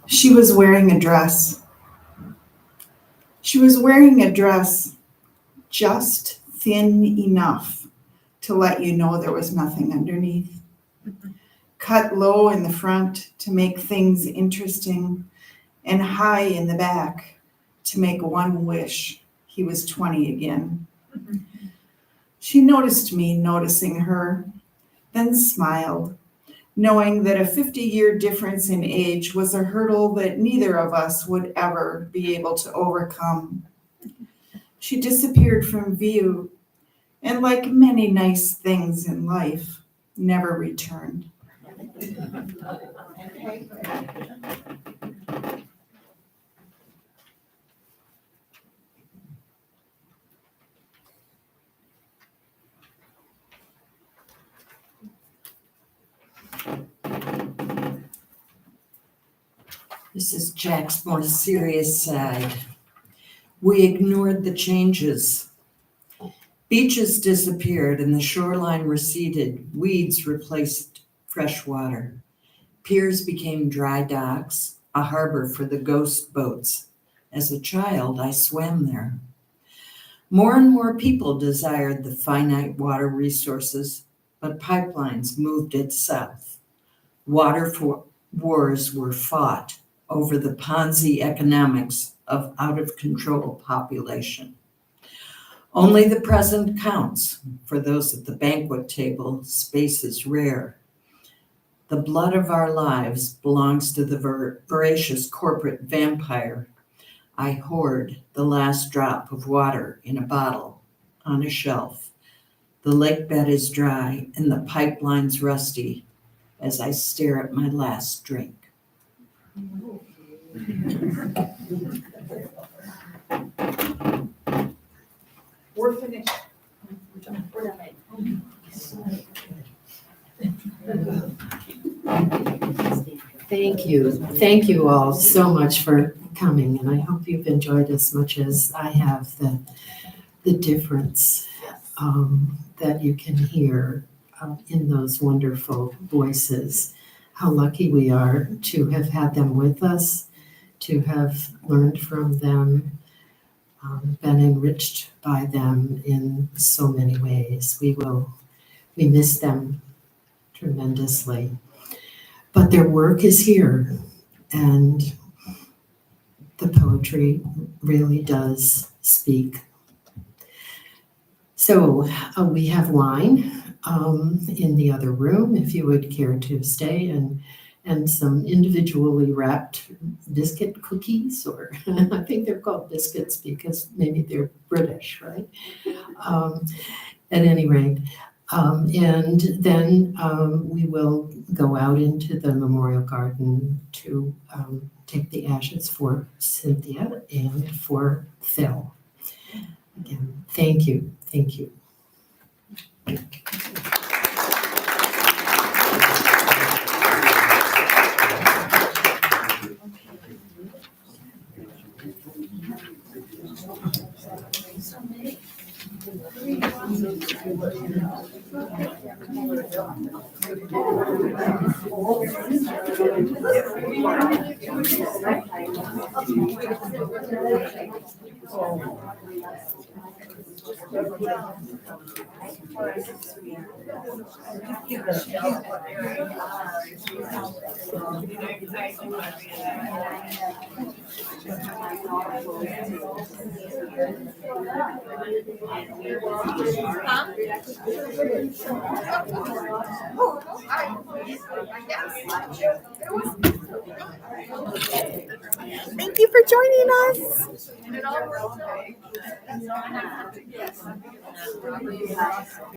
She was wearing a dress. She was wearing a dress just thin enough to let you know there was nothing underneath. Cut low in the front to make things interesting, and high in the back to make one wish he was 20 again. She noticed me noticing her, then smiled, knowing that a 50-year difference in age was a hurdle that neither of us would ever be able to overcome. She disappeared from view, and like many nice things in life, never returned. This is Jack's more serious side. We ignored the changes. Beaches disappeared and the shoreline receded. Weeds replaced fresh water. Piers became dry docks, a harbor for the ghost boats. As a child, I swam there. More and more people desired the finite water resources, but pipelines moved it south. Water wars were fought over the Ponzi economics of out-of-control population. Only the present counts. For those at the banquet table, space is rare. The blood of our lives belongs to the voracious corporate vampire. I hoard the last drop of water in a bottle on a shelf. The lake bed is dry and the pipeline's rusty as I stare at my last drink. We're finished. Thank you. Thank you all so much for coming, and I hope you've enjoyed as much as I have the difference that you can hear in those wonderful voices. How lucky we are to have had them with us, to have learned from them, been enriched by them in so many ways. We miss them tremendously. But their work is here, and the poetry really does speak. So we have wine in the other room, if you would care to stay, and some individually wrapped biscuit cookies, or I think they're called biscuits because maybe they're British, right? At any rate, and then we will go out into the memorial garden to take the ashes for Cynthia and for Phil. Again, thank you, thank you. Thank you for joining us.